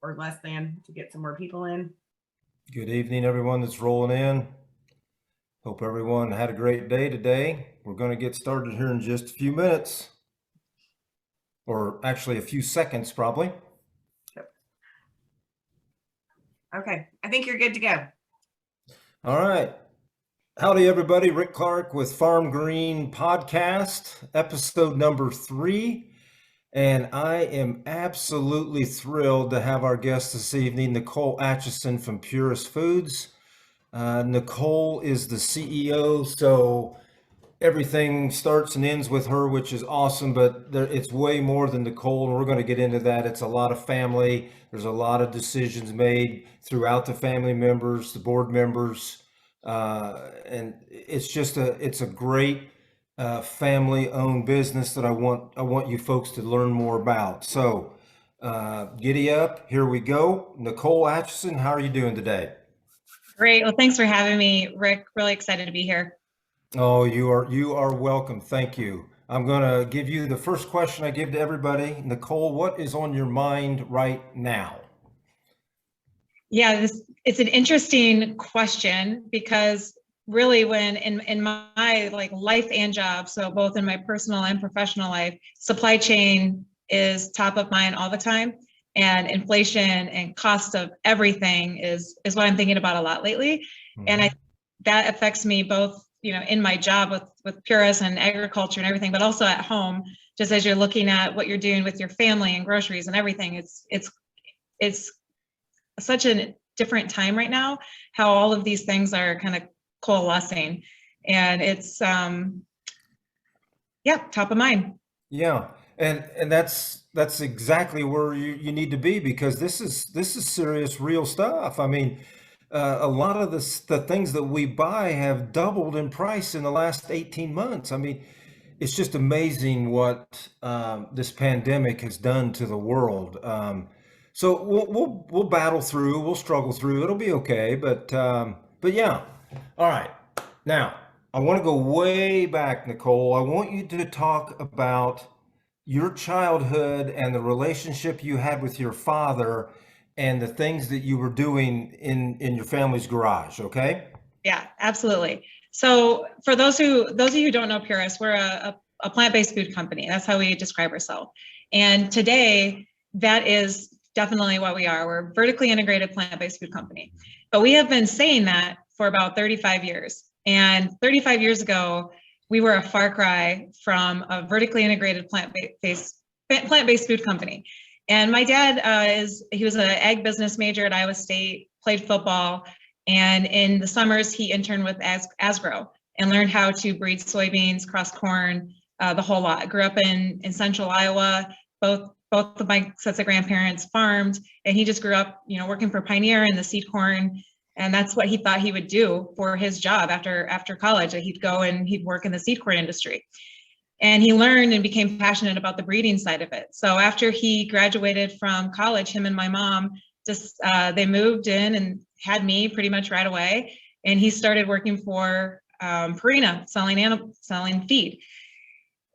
or less than to get some more people in. Good evening, everyone that's rolling in. Hope everyone had a great day today. We're going to get started here in just a few minutes, or actually a few seconds probably. Okay, I think you're good to go. All right. Howdy, everybody. Rick Clark with Farm Green Podcast, episode number 3. And I am absolutely thrilled to have our guest this evening, Nicole Atchison from Puris Foods. Nicole is the CEO, so everything starts and ends with her, which is awesome, but it's way more than Nicole, and we're going to get into that. It's a lot of family. There's a lot of decisions made throughout the family members, the board members, and it's a great family-owned business that I want you folks to learn more about. So giddy up, here we go. Nicole Atchison, how are you doing today? Great. Well, thanks for having me, Rick. Really excited to be here. Oh, you are welcome. Thank you. I'm going to give you the first question I give to everybody. Nicole, what is on your mind right now? Yeah, it's an interesting question because really when in my life and job, so both in my personal and professional life, supply chain is top of mind all the time. And inflation and cost of everything is what I'm thinking about a lot lately. Mm-hmm. And that affects me both, in my job with Puris and agriculture and everything, but also at home, just as you're looking at what you're doing with your family and groceries and everything. It's such a different time right now, how all of these things are kind of coalescing, and it's top of mind. Yeah. And that's exactly where you need to be, because this is serious, real stuff. I mean, a lot of the things that we buy have doubled in price in the last 18 months. I mean, it's just amazing what this pandemic has done to the world. So we'll battle through, we'll struggle through. It'll be okay. But yeah. All right. Now, I want to go way back, Nicole. I want you to talk about your childhood and the relationship you had with your father and the things that you were doing in your family's garage, okay? Yeah, absolutely. So for those of you who don't know Puris, we're a plant-based food company. That's how we describe ourselves. And today, that is definitely what we are. We're a vertically integrated plant-based food company. But we have been saying that for about 35 years. And 35 years ago, we were a far cry from a vertically integrated plant-based food company. And my dad he was an ag business major at Iowa State, played football, and in the summers he interned with Asgrow and learned how to breed soybeans, cross corn, the whole lot. Grew up in central Iowa. Both of my sets of grandparents farmed, and he just grew up, working for Pioneer in the seed corn. And that's what he thought he would do for his job after college, that he'd go and he'd work in the seed corn industry. And he learned and became passionate about the breeding side of it. So after he graduated from college, him and my mom they moved in and had me pretty much right away. And he started working for Purina, selling feed.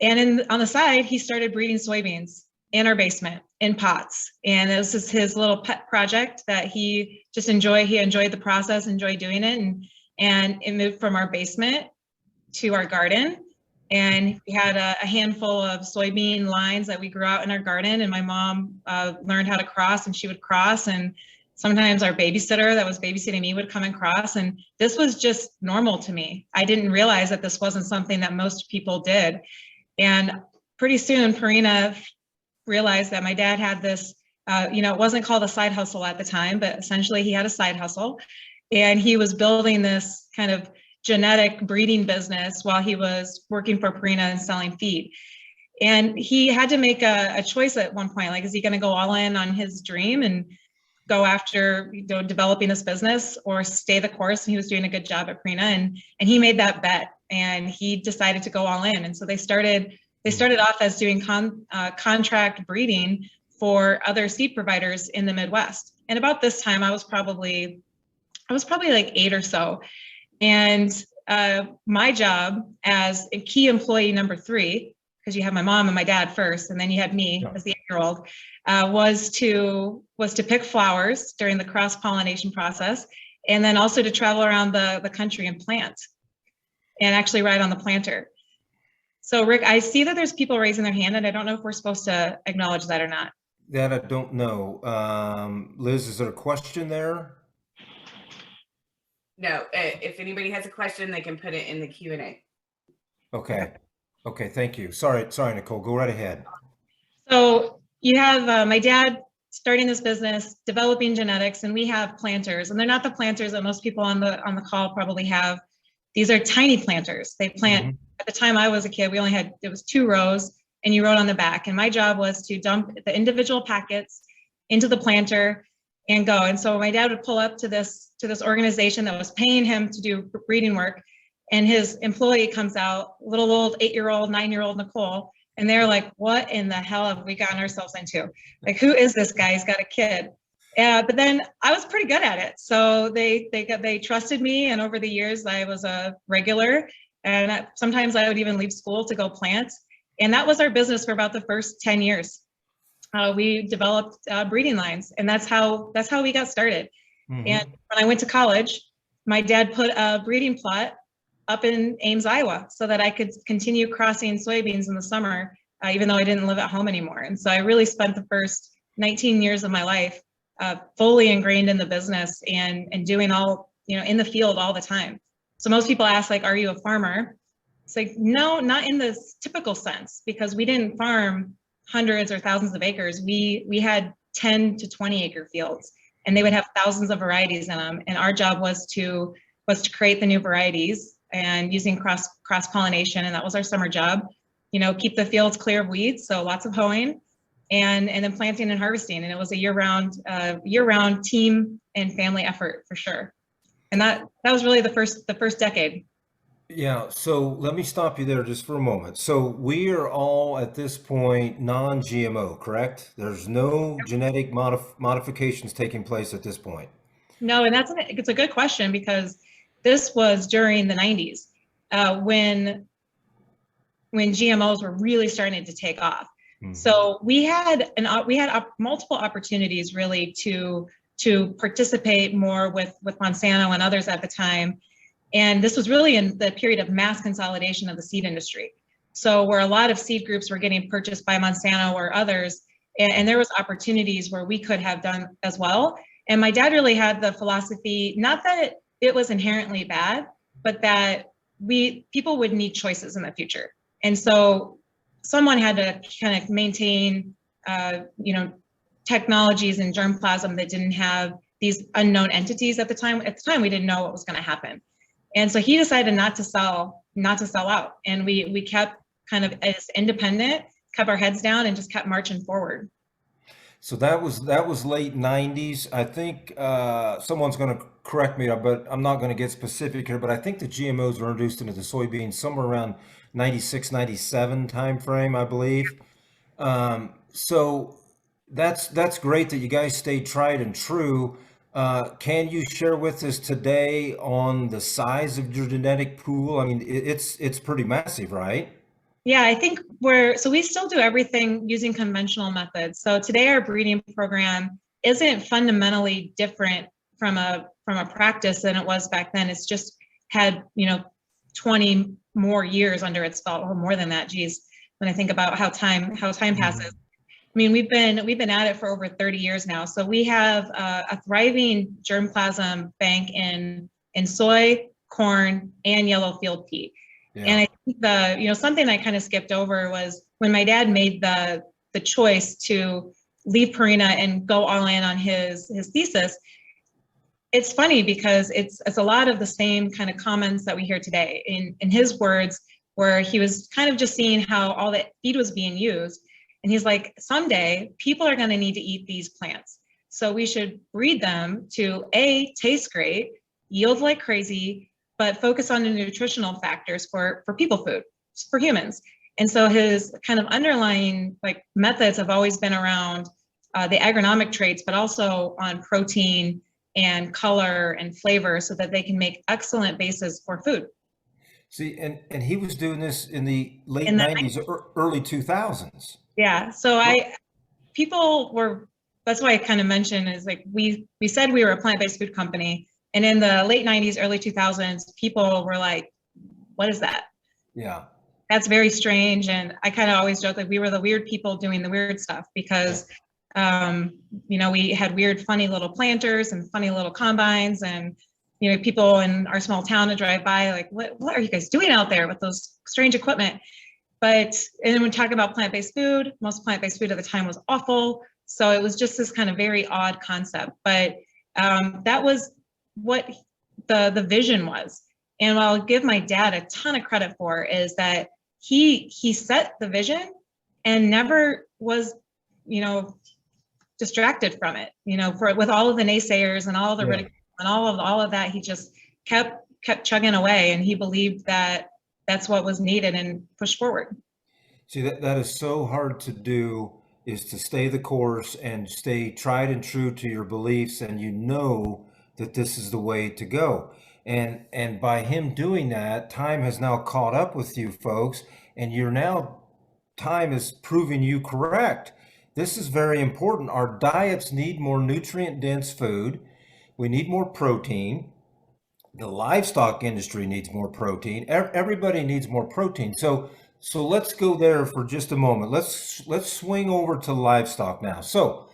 And on the side, he started breeding soybeans in our basement in pots. And this is his little pet project that he just enjoyed. He enjoyed the process, enjoyed doing it. And it moved from our basement to our garden. And we had a handful of soybean lines that we grew out in our garden. And my mom learned how to cross, and she would cross. And sometimes our babysitter that was babysitting me would come and cross. And this was just normal to me. I didn't realize that this wasn't something that most people did. And pretty soon, Purina realized that my dad had this, it wasn't called a side hustle at the time, but essentially he had a side hustle. And he was building this kind of genetic breeding business while he was working for Purina and selling feed. And he had to make a choice at one point, is he going to go all in on his dream and go after developing this business, or stay the course? And he was doing a good job at Purina, and he made that bet, and he decided to go all in. And so they started off as doing contract breeding for other seed providers in the Midwest. And about this time, I was probably like 8 or so. And my job as a key employee number 3, because you have my mom and my dad first, and then you had me Yeah. as the 8-year-old, was to pick flowers during the cross-pollination process, and then also to travel around the country and plant, and actually ride on the planter. So Rick, I see that there's people raising their hand, and I don't know if we're supposed to acknowledge that or not. That I don't know. Liz, is there a question there? No, if anybody has a question, they can put it in the Q&A. Okay. Okay, thank you. Sorry, Nicole, go right ahead. So you have my dad starting this business, developing genetics, and we have planters, and they're not the planters that most people on the call probably have. These are tiny planters. They plant, at the time I was a kid, it was 2 rows, and you wrote on the back. And my job was to dump the individual packets into the planter and go. And so my dad would pull up to this organization that was paying him to do breeding work, and his employee comes out, little old 8-year-old, 9-year-old Nicole, and they're like, what in the hell have we gotten ourselves into? Like, who is this guy? He's got a kid. But then I was pretty good at it. So they trusted me. And over the years, I was a regular. And sometimes I would even leave school to go plant. And that was our business for about the first 10 years. We developed breeding lines, and that's how we got started. Mm-hmm. And when I went to college, my dad put a breeding plot up in Ames, Iowa, so that I could continue crossing soybeans in the summer, even though I didn't live at home anymore. And so I really spent the first 19 years of my life fully ingrained in the business and doing all, in the field all the time. So most people ask, like, are you a farmer? It's like, no, not in this typical sense, because we didn't farm hundreds or thousands of acres. We had 10 to 20 acre fields, and they would have thousands of varieties in them. And our job was to create the new varieties and using cross pollination. And that was our summer job, keep the fields clear of weeds. So lots of hoeing and then planting and harvesting. And it was a year round team and family effort for sure. And that was really the first decade. Yeah, so let me stop you there just for a moment. So we are all at this point non-GMO, correct? There's no genetic modifications taking place at this point. No, and it's a good question, because this was during the 90s when GMOs were really starting to take off. Mm-hmm. So we had multiple opportunities really to participate more with Monsanto and others at the time. And this was really in the period of mass consolidation of the seed industry. So where a lot of seed groups were getting purchased by Monsanto or others, and there was opportunities where we could have done as well. And my dad really had the philosophy, not that it was inherently bad, but that people would need choices in the future. And so someone had to kind of maintain, technologies and germplasm that didn't have these unknown entities at the time. At the time, we didn't know what was going to happen. And so he decided not to sell out. And we kept kind of as independent, kept our heads down, and just kept marching forward. So that was late 90s. I think someone's going to correct me, but I'm not going to get specific here, but I think the GMOs were introduced into the soybeans somewhere around 96, 97 timeframe, I believe. So that's great that you guys stayed tried and true. Can you share with us today on the size of your genetic pool? I mean, it's pretty massive, right? Yeah, I think we still do everything using conventional methods. So today our breeding program isn't fundamentally different from a practice than it was back then. It's just had, 20 more years under its belt, or more than that. Geez, when I think about how time passes. I mean, we've been at it for over 30 years now. So we have a thriving germplasm bank in soy, corn, and yellow field pea. Yeah. And I think something I kind of skipped over was when my dad made the choice to leave Purina and go all in on his thesis. It's funny because it's a lot of the same kind of comments that we hear today in his words, where he was kind of just seeing how all that feed was being used. And he's like, someday people are going to need to eat these plants. So we should breed them to taste great, yield like crazy, but focus on the nutritional factors for people food, for humans. And so his kind of underlying methods have always been around the agronomic traits, but also on protein and color and flavor, so that they can make excellent bases for food. See, and he was doing this in the late In the 90s, early 2000s. Yeah. So people were, that's why I kind of mentioned is like, we said we were a plant-based food company. And in the late 90s, early 2000s, people were like, what is that? Yeah. That's very strange. And I kind of always joke like we were the weird people doing the weird stuff because, we had weird, funny little planters and funny little combines, and, people in our small town to drive by like, what are you guys doing out there with those strange equipment? And when we talk about plant-based food, most plant-based food at the time was awful. So it was just this kind of very odd concept, but that was what the vision was. And what I'll give my dad a ton of credit for is that he set the vision and never was, distracted from it, with all of the naysayers and all of the ridicule and all of that, he just kept chugging away, and he believed that that's what was needed and pushed forward. See, that is so hard to do, is to stay the course and stay tried and true to your beliefs, and that this is the way to go. And by him doing that, time has now caught up with you folks, and time is proving you correct. This is very important. Our diets need more nutrient dense food. We need more protein. The livestock industry needs more protein. Everybody needs more protein. So let's go there for just a moment. Let's swing over to livestock now. So,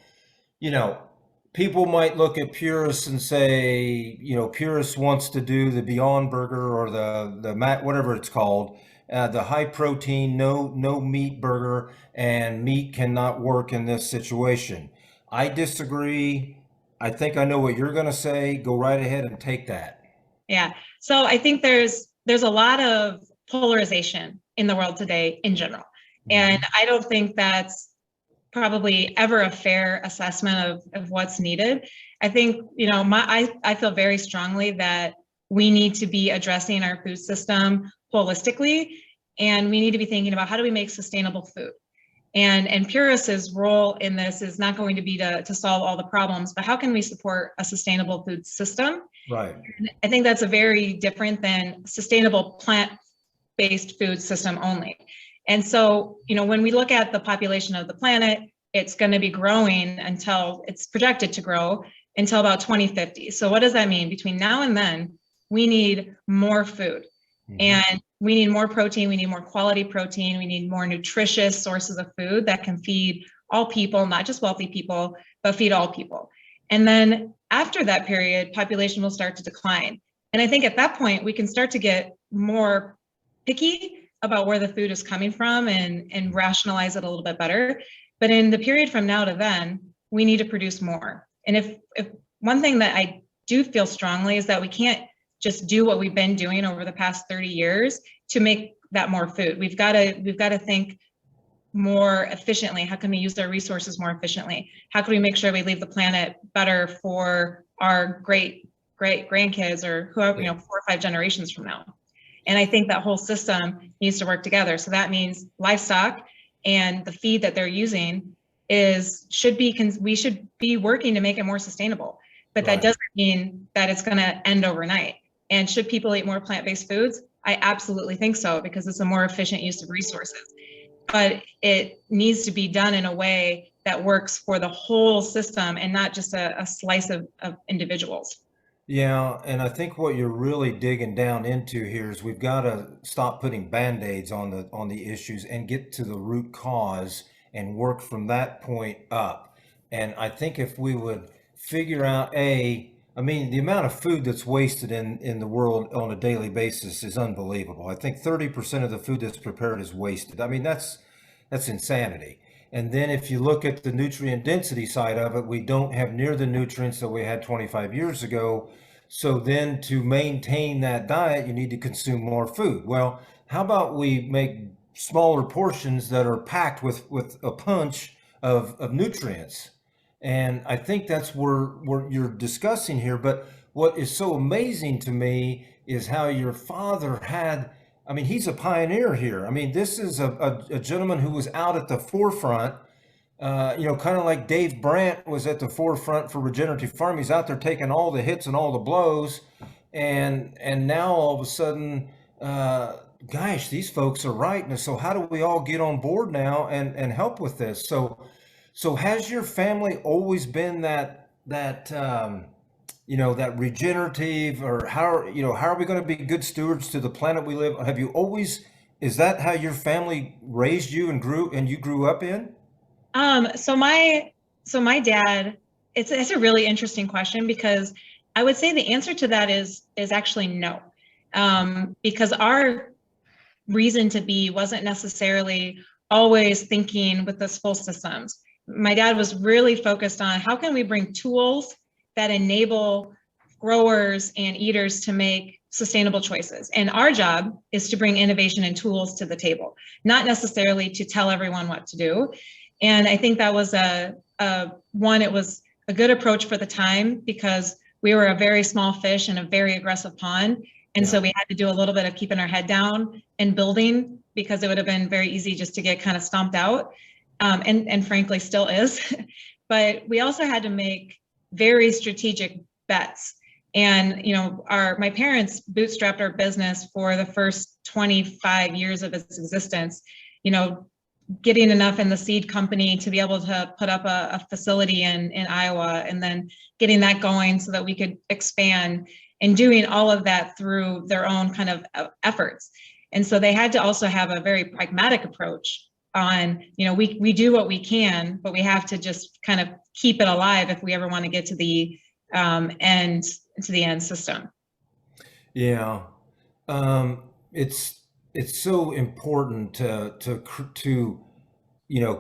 people might look at Puris and say, Puris wants to do the Beyond Burger or the whatever it's called, the high protein, no meat burger, and meat cannot work in this situation. I disagree. I think I know what you're going to say. Go right ahead and take that. Yeah. So I think there's a lot of polarization in the world today in general. And I don't think that's probably ever a fair assessment of what's needed. I think, I feel very strongly that we need to be addressing our food system holistically, and we need to be thinking about how do we make sustainable food. And Puris's role in this is not going to be to solve all the problems, but how can we support a sustainable food system? Right. And I think that's a very different than sustainable plant-based food system only. And so, when we look at the population of the planet, it's going to be growing it's projected to grow until about 2050. So what does that mean? Between now and then, we need more food. And we need more protein, we need more quality protein, we need more nutritious sources of food that can feed all people, not just wealthy people, but feed all people. And then after that period, population will start to decline. And I think at that point, we can start to get more picky about where the food is coming from and rationalize it a little bit better. But in the period from now to then, we need to produce more. And if one thing that I do feel strongly is that we can't just do what we've been doing over the past 30 years to make that more food. We've got to think more efficiently. How can we use our resources more efficiently? How can we make sure we leave the planet better for our great grandkids or whoever, 4 or 5 generations from now? And I think that whole system needs to work together. So that means livestock and the feed that they're using we should be working to make it more sustainable. But that doesn't mean that it's going to end overnight. And should people eat more plant-based foods? I absolutely think so, because it's a more efficient use of resources. But it needs to be done in a way that works for the whole system and not just a slice of individuals. Yeah, and I think what you're really digging down into here is we've got to stop putting band-aids on the issues and get to the root cause and work from that point up. And I think if we would figure out the amount of food that's wasted in the world on a daily basis is unbelievable. I think 30% of the food that's prepared is wasted. I mean, that's insanity. And then if you look at the nutrient density side of it, we don't have near the nutrients that we had 25 years ago. So then to maintain that diet, you need to consume more food. Well, how about we make smaller portions that are packed with a punch of nutrients? And I think that's where you're discussing here. But what is so amazing to me is how your father he's a pioneer here. I mean, this is a gentleman who was out at the forefront, kind of like Dave Brandt was at the forefront for regenerative farming. He's out there taking all the hits and all the blows. And now all of a sudden, gosh, these folks are right. And so how do we all get on board now and help with this? So has your family always been that that regenerative, or how are we going to be good stewards to the planet we live? Have you always, is that how your family raised you and you grew up in? So my dad, it's a really interesting question, because I would say the answer to that is actually no. Because our reason to be wasn't necessarily always thinking with this full systems. My dad was really focused on how can we bring tools that enable growers and eaters to make sustainable choices. And our job is to bring innovation and tools to the table, not necessarily to tell everyone what to do. And I think that was it was a good approach for the time, because we were a very small fish in a very aggressive pond. And so we had to do a little bit of keeping our head down and building, because it would have been very easy just to get kind of stomped out. And frankly still is. But we also had to make very strategic bets. And, my parents bootstrapped our business for the first 25 years of its existence, getting enough in the seed company to be able to put up a facility in Iowa, and then getting that going so that we could expand, and doing all of that through their own kind of efforts. And so they had to also have a very pragmatic approach on, we do what we can, but we have to just kind of keep it alive if we ever want to get to the end system. Yeah. It's so important to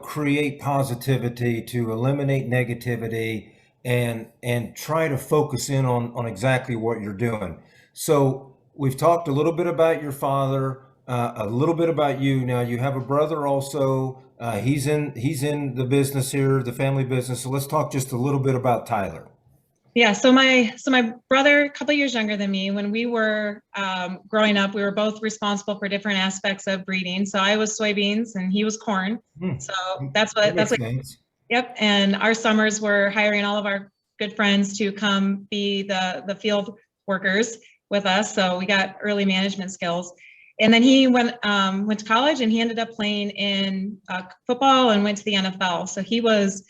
create positivity, to eliminate negativity, and try to focus in on exactly what you're doing. So we've talked a little bit about your father, a little bit about you. Now you have a brother also. He's in the business here, the family business. So let's talk just a little bit about Tyler. Yeah, so my brother, a couple years younger than me, when we were growing up, we were both responsible for different aspects of breeding. So I was soybeans and he was corn. So that's what Yep. And our summers were hiring all of our good friends to come be the field workers with us. So we got early management skills. And then he went to college, and he ended up playing in football and went to the NFL. So he was,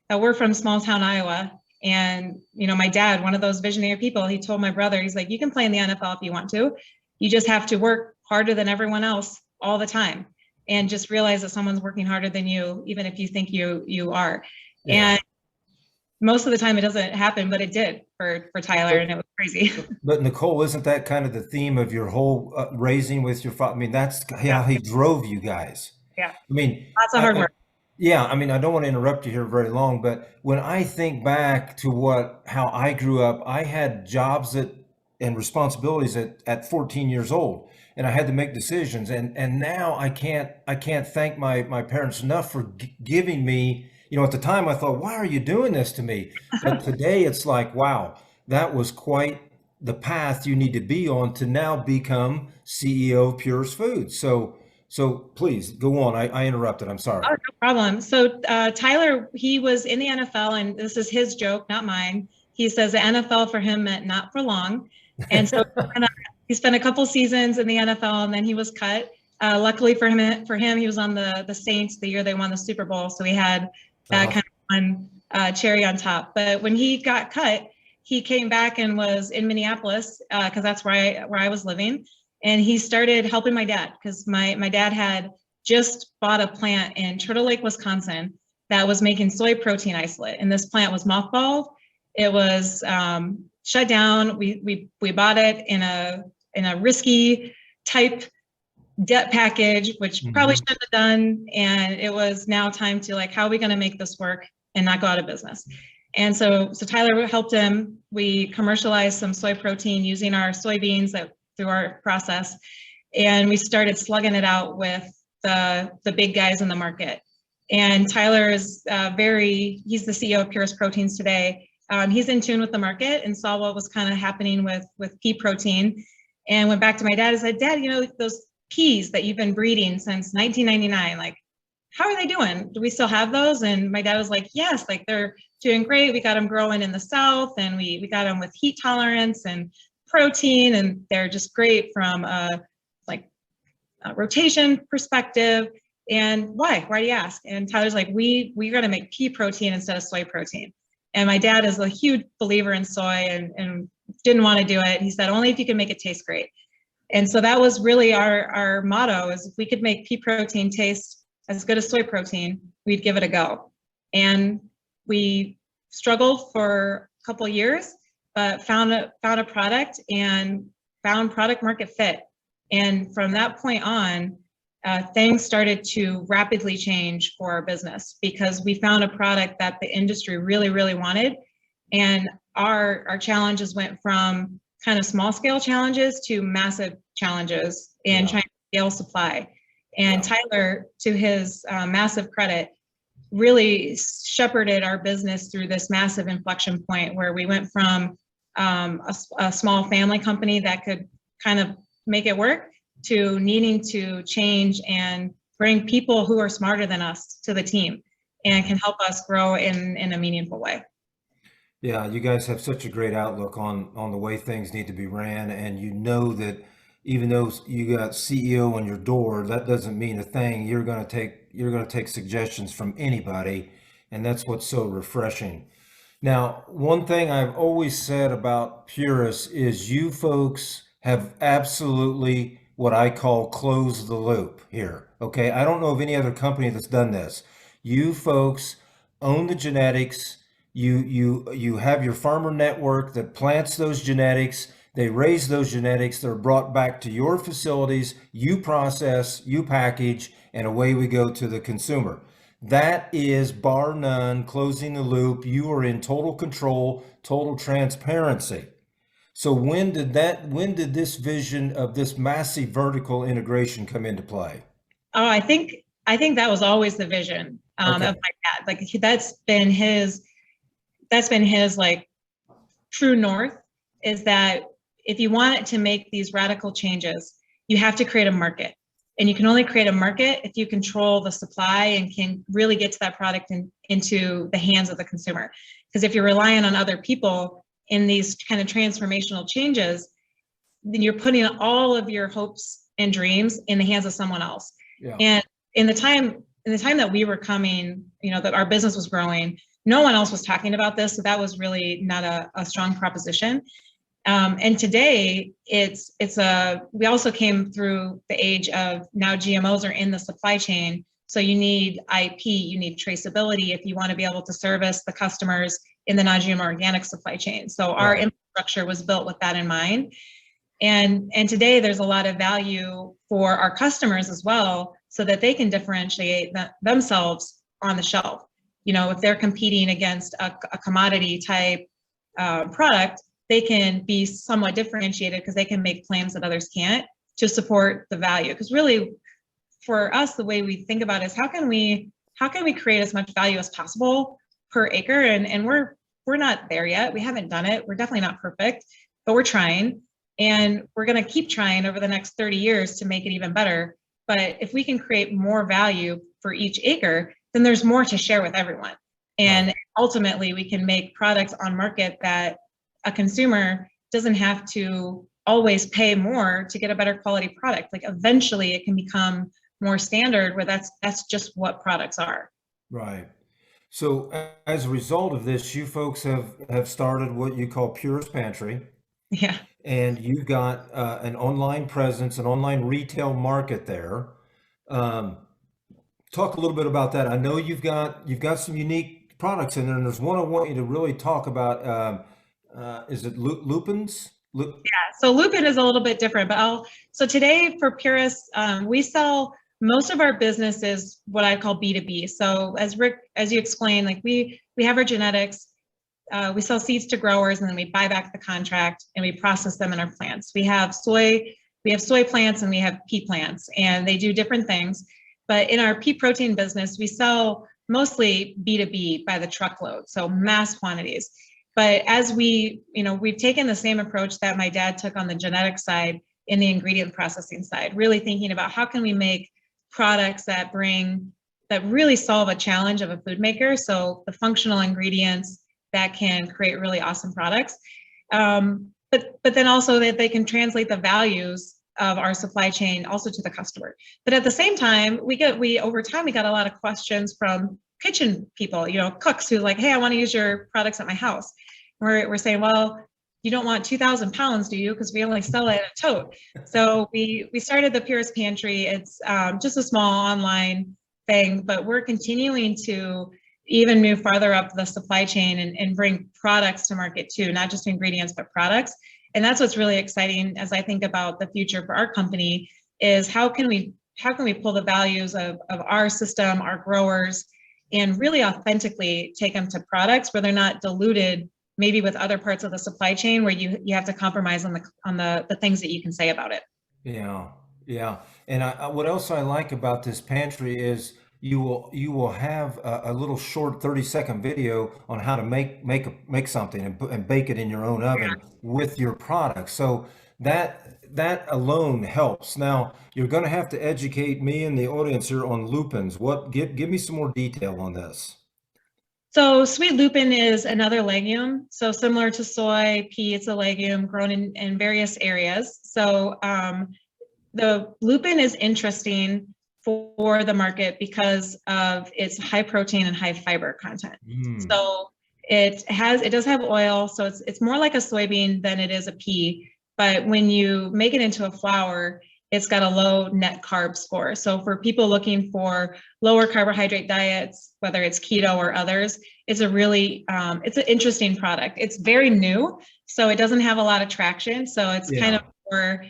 we're from small town Iowa. And, my dad, one of those visionary people, he told my brother, he's like, you can play in the NFL if you want to. You just have to work harder than everyone else all the time. And just realize that someone's working harder than you, even if you think you are. Yeah. And most of the time it doesn't happen, but it did for Tyler, and it was crazy. But Nicole, isn't that kind of the theme of your whole raising with your father? I mean, that's how he drove you guys. Yeah. I mean, lots of hard work. Yeah, I mean, I don't want to interrupt you here very long, but when I think back to how I grew up, I had jobs and responsibilities at 14 years old, and I had to make decisions. And now I can't thank my parents enough for giving me, at the time I thought, why are you doing this to me? But today it's like, wow, that was quite the path you need to be on to now become CEO of Puris Foods. So please go on. I interrupted. I'm sorry. Oh, no problem. So Tyler, he was in the NFL, and this is his joke, not mine. He says the NFL for him meant not for long. And so he spent a couple seasons in the NFL, and then he was cut. Luckily for him, he was on the Saints the year they won the Super Bowl. So he had kind of one cherry on top. But when he got cut, he came back and was in Minneapolis, because that's where I was living. And he started helping my dad, because my dad had just bought a plant in Turtle Lake, Wisconsin, that was making soy protein isolate. And this plant was mothballed. It was shut down. We bought it in a risky type debt package, which probably shouldn't have done. And it was now time to, like, how are we going to make this work and not go out of business? And so Tyler helped him. We commercialized some soy protein using our soybeans through our process, and we started slugging it out with the big guys in the market. And Tyler is he's the CEO of Puris Proteins today. He's in tune with the market and saw what was kind of happening with pea protein, and went back to my dad and said, Dad, those peas that you've been breeding since 1999, like, how are they doing? Do we still have those? And my dad was like, yes, like, they're doing great. We got them growing in the South, and we got them with heat tolerance and protein, and they're just great from a rotation perspective. And why do you ask? And Tyler's like, we're going to make pea protein instead of soy protein. And my dad is a huge believer in soy and didn't want to do it. He said, only if you can make it taste great. And so that was really our motto, is if we could make pea protein taste as good as soy protein, we'd give it a go. And we struggled for a couple of years, but found a product and found product market fit. And from that point on, things started to rapidly change for our business, because we found a product that the industry really, really wanted. And our challenges went from kind of small scale challenges to massive challenges in trying to scale supply. And Tyler, to his massive credit, really shepherded our business through this massive inflection point where we went from a small family company that could kind of make it work to needing to change and bring people who are smarter than us to the team and can help us grow in a meaningful way. Yeah, you guys have such a great outlook on the way things need to be ran, and you know that even though you got CEO on your door, that doesn't mean a thing. You're going to take suggestions from anybody, and that's what's so refreshing. Now, one thing I've always said about Puris is you folks have absolutely what I call closed the loop here. Okay, I don't know of any other company that's done this. You folks own the genetics. You have your farmer network that plants those genetics. They raise those genetics. They're brought back to your facilities. You process, you package, and away we go to the consumer. That is, bar none, closing the loop. You are in total control, total transparency. So when did this vision of this massive vertical integration come into play? Oh, I think that was always the vision of my dad. Like that's been his like true north, is that if you want to make these radical changes, you have to create a market. And you can only create a market if you control the supply and can really get to that product into the hands of the consumer. Because if you're relying on other people in these kind of transformational changes, then you're putting all of your hopes and dreams in the hands of someone else. Yeah. And in the time that we were coming, that our business was growing, no one else was talking about this. So that was really not a strong proposition. And today we also came through the age of now GMOs are in the supply chain. So you need IP, you need traceability if you want to be able to service the customers in the non-GMO organic supply chain. So our infrastructure was built with that in mind. And today there's a lot of value for our customers as well, so that they can differentiate themselves on the shelf. If they're competing against a commodity type product, they can be somewhat differentiated because they can make claims that others can't to support the value. Because really, for us, the way we think about it is how can we create as much value as possible per acre? And we're not there yet. We haven't done it. We're definitely not perfect, but we're trying. And we're going to keep trying over the next 30 years to make it even better. But if we can create more value for each acre, then there's more to share with everyone. And ultimately, we can make products on market that a consumer doesn't have to always pay more to get a better quality product. Like eventually it can become more standard where that's just what products are. Right. So as a result of this, you folks have started what you call Puris Pantry. Yeah. And you've got an online presence, an online retail market there. Talk a little bit about that. I know you've got some unique products in there, and there's one I want you to really talk about. Is it Lupins? Yeah, so Lupin is a little bit different, but so today for Puris, we sell most of our business is what I call B2B. So as you explained, like we have our genetics, we sell seeds to growers, and then we buy back the contract and we process them in our plants. We have soy plants and we have pea plants, and they do different things. But in our pea protein business, we sell mostly B2B by the truckload, so mass quantities. But as we've taken the same approach that my dad took on the genetic side in the ingredient processing side, really thinking about how can we make products that really solve a challenge of a food maker. So the functional ingredients that can create really awesome products, but then also that they can translate the values of our supply chain also to the customer. But at the same time, over time, we got a lot of questions from kitchen people, cooks who like, hey, I want to use your products at my house. We're saying, well, you don't want 2,000 pounds, do you? Because we only sell it in a tote. So we started the Puris Pantry. It's just a small online thing, but we're continuing to even move farther up the supply chain and bring products to market too, not just ingredients, but products. And that's what's really exciting as I think about the future for our company is how can we pull the values of our system, our growers, and really authentically take them to products where they're not diluted maybe with other parts of the supply chain where you have to compromise on the things that you can say about it. Yeah. And what else I like about this pantry is you will have a little short 30-second video on how to make something and bake it in your own oven with your products. So that alone helps. Now you're going to have to educate me and the audience here on lupins. Give me some more detail on this. So sweet lupin is another legume. So similar to soy, pea, it's a legume grown in various areas. So the lupin is interesting for the market because of its high protein and high fiber content. So it does have oil, so it's more like a soybean than it is a pea. But when you make it into a flour, it's got a low net carb score. So for people looking for lower carbohydrate diets, whether it's keto or others, it's a really it's an interesting product. It's very new, so it doesn't have a lot of traction. So it's kind of for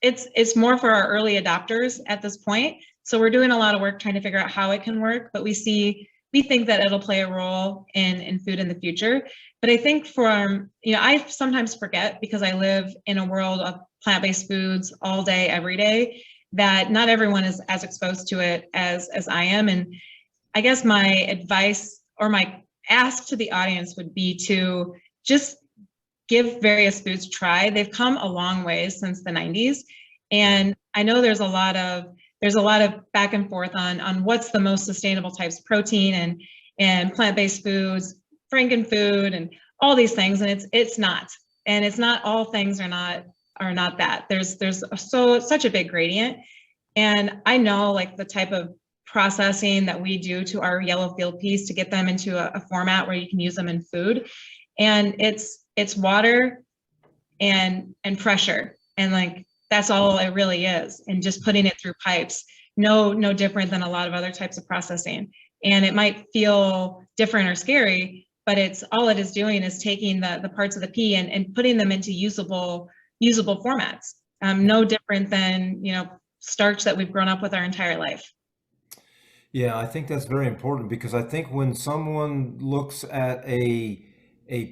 it's more for our early adopters at this point. So we're doing a lot of work trying to figure out how it can work, but we think that it'll play a role in food in the future. But I think I sometimes forget because I live in a world of plant-based foods all day, every day, that not everyone is as exposed to it as I am. And I guess my advice or my ask to the audience would be to just give various foods a try. They've come a long way since the 90s. And I know there's a lot of back and forth on what's the most sustainable types of protein and plant-based foods, frankenfood, and all these things. And it's not. And it's not all things are not that. There's such a big gradient. And I know like the type of processing that we do to our yellow field peas to get them into a format where you can use them in food. And it's water and pressure. And like, that's all it really is. And just putting it through pipes, no different than a lot of other types of processing. And it might feel different or scary, but all it is doing is taking the parts of the pea and putting them into usable formats. No different than, starch that we've grown up with our entire life. Yeah, I think that's very important because I think when someone looks at a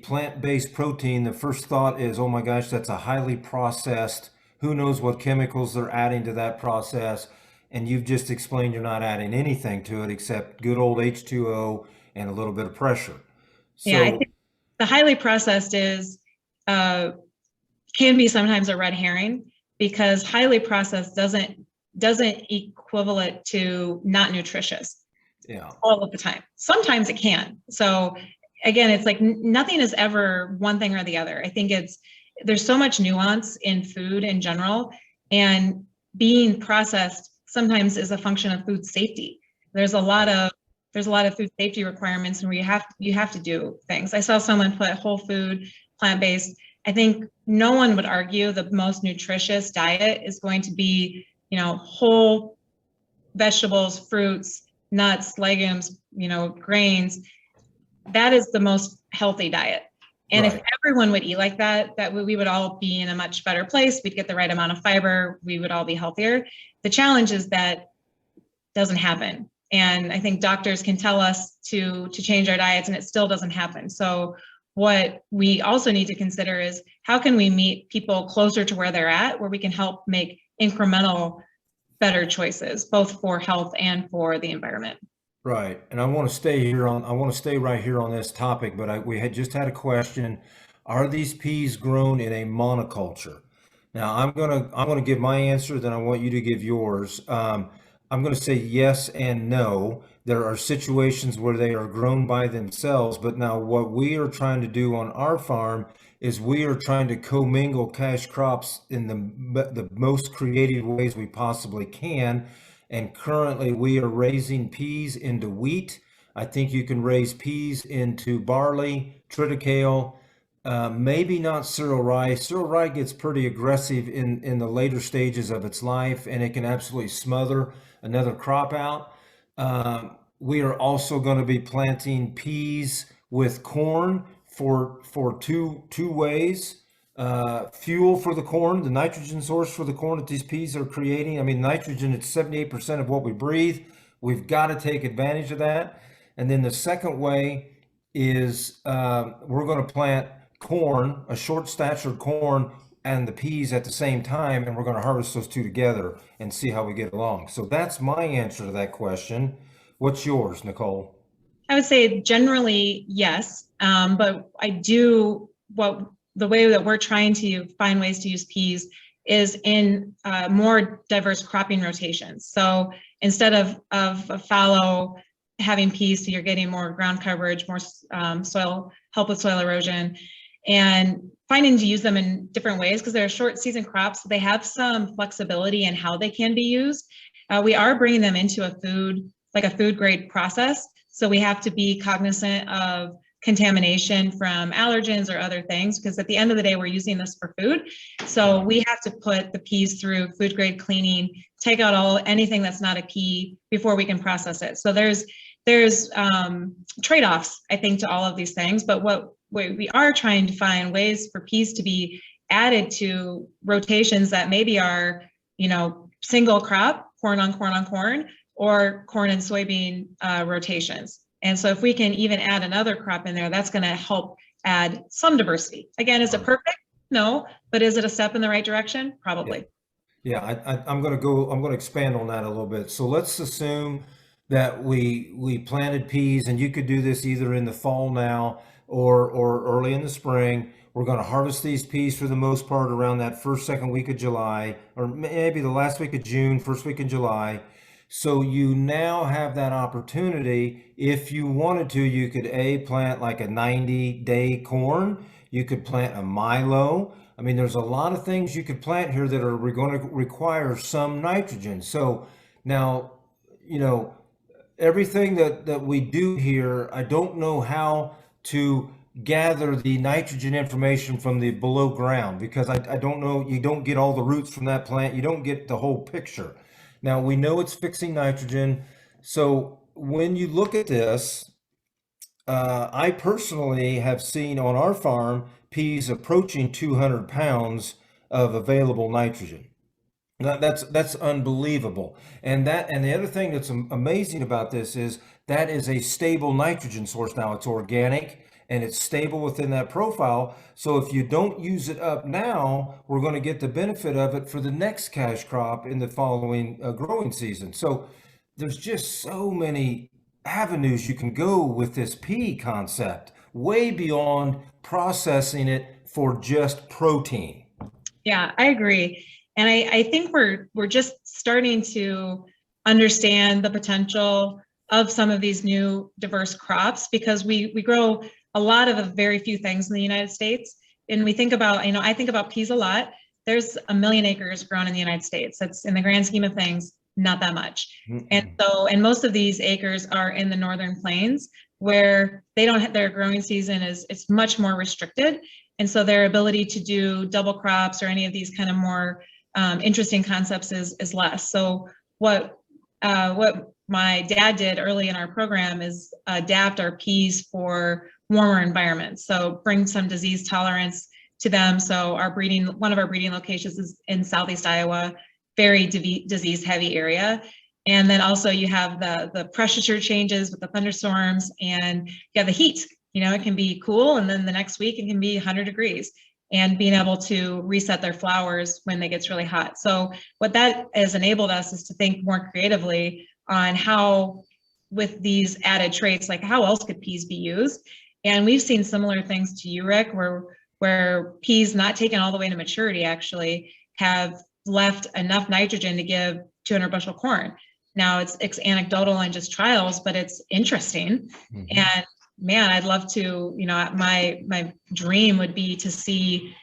plant-based protein, the first thought is, oh my gosh, that's a highly processed, who knows what chemicals they're adding to that process. And you've just explained you're not adding anything to it except good old H2O and a little bit of pressure. So, yeah, I think the highly processed can be sometimes a red herring because highly processed doesn't equivalent to not nutritious all of the time. Sometimes it can. So again, it's like nothing is ever one thing or the other. I think there's so much nuance in food in general, and being processed sometimes is a function of food safety. There's a lot of food safety requirements, and you have to do things. I saw someone put whole food, plant-based. I think no one would argue the most nutritious diet is going to be, whole vegetables, fruits, nuts, legumes, grains. That is the most healthy diet. And if everyone would eat like that we would all be in a much better place. We'd get the right amount of fiber. We would all be healthier. The challenge is that doesn't happen. And I think doctors can tell us to change our diets and it still doesn't happen. So what we also need to consider is how can we meet people closer to where they're at, where we can help make incremental better choices, both for health and for the environment. Right. And I want to stay right here on this topic, but we had just had a question. Are these peas grown in a monoculture? Now I'm going to give my answer, then I want you to give yours. I'm going to say yes and no. There are situations where they are grown by themselves, but now what we are trying to do on our farm is we are trying to commingle cash crops in the most creative ways we possibly can. And currently we are raising peas into wheat. I think you can raise peas into barley, triticale, maybe not cereal rye. Cereal rye gets pretty aggressive in the later stages of its life, and it can absolutely smother another crop out. We are also going to be planting peas with corn for two ways. Fuel for the corn, the nitrogen source for the corn that these peas are creating. I mean, nitrogen, it's 78% of what we breathe. We've got to take advantage of that. And then the second way is we're going to plant corn, a short statured corn, and the peas at the same time, and we're going to harvest those two together and see how we get along. So that's my answer to that question. What's yours, Nicole? I would say generally yes, but I do the way that we're trying to find ways to use peas is in more diverse cropping rotations. So instead of a fallow having peas, so you're getting more ground coverage, more soil, help with soil erosion, and finding to use them in different ways because they're short season crops. They have some flexibility in how they can be used. We are bringing them into a food grade process. So we have to be cognizant of contamination from allergens or other things, because at the end of the day, we're using this for food. So we have to put the peas through food grade cleaning, take out anything that's not a pea before we can process it. So there's trade-offs, I think, to all of these things. But what we are trying to find ways for peas to be added to rotations that maybe are, single crop, corn on corn on corn, or corn and soybean rotations. And so if we can even add another crop in there, that's going to help add some diversity. Again, is it perfect? No, but is it a step in the right direction? Probably. Yeah, I'm going to expand on that a little bit. So let's assume that we planted peas, and you could do this either in the fall now or early in the spring. We're going to harvest these peas for the most part around that second week of July, or maybe the last week of June, first week in July. So you now have that opportunity. If you wanted to, you could plant like a 90-day corn. You could plant a Milo. I mean, there's a lot of things you could plant here that are going to require some nitrogen. So now, everything that we do here, I don't know how to gather the nitrogen information from the below ground, because I don't know, you don't get all the roots from that plant. You don't get the whole picture. Now, we know it's fixing nitrogen. So when you look at this, I personally have seen on our farm peas approaching 200 pounds of available nitrogen. That's unbelievable. And the other thing that's amazing about this is that is a stable nitrogen source now. It's organic and it's stable within that profile. So if you don't use it up now, we're going to get the benefit of it for the next cash crop in the following growing season. So there's just so many avenues you can go with this pea concept, way beyond processing it for just protein. Yeah, I agree. And I think we're just starting to understand the potential of some of these new diverse crops, because we grow a lot of very few things in the United States. And we think about, I think about peas a lot. There's 1 million acres grown in the United States. That's, in the grand scheme of things, not that much. And most of these acres are in the northern plains, where they don't have, their growing season it's much more restricted. And so their ability to do double crops or any of these kind of more interesting concepts is less. So what my dad did early in our program is adapt our peas for warmer environments. So bring some disease tolerance to them. So one of our breeding locations is in Southeast Iowa, very disease heavy area. And then also you have the pressure changes with the thunderstorms, and you have the heat. It can be cool, and then the next week it can be 100 degrees, and being able to reset their flowers when it gets really hot. So what that has enabled us is to think more creatively on how, with these added traits, like how else could peas be used? And we've seen similar things to you, Rick, where peas not taken all the way to maturity actually have left enough nitrogen to give 200 bushel corn. Now it's anecdotal and just trials, but it's interesting. Mhm. And man, I'd love to, my dream would be to see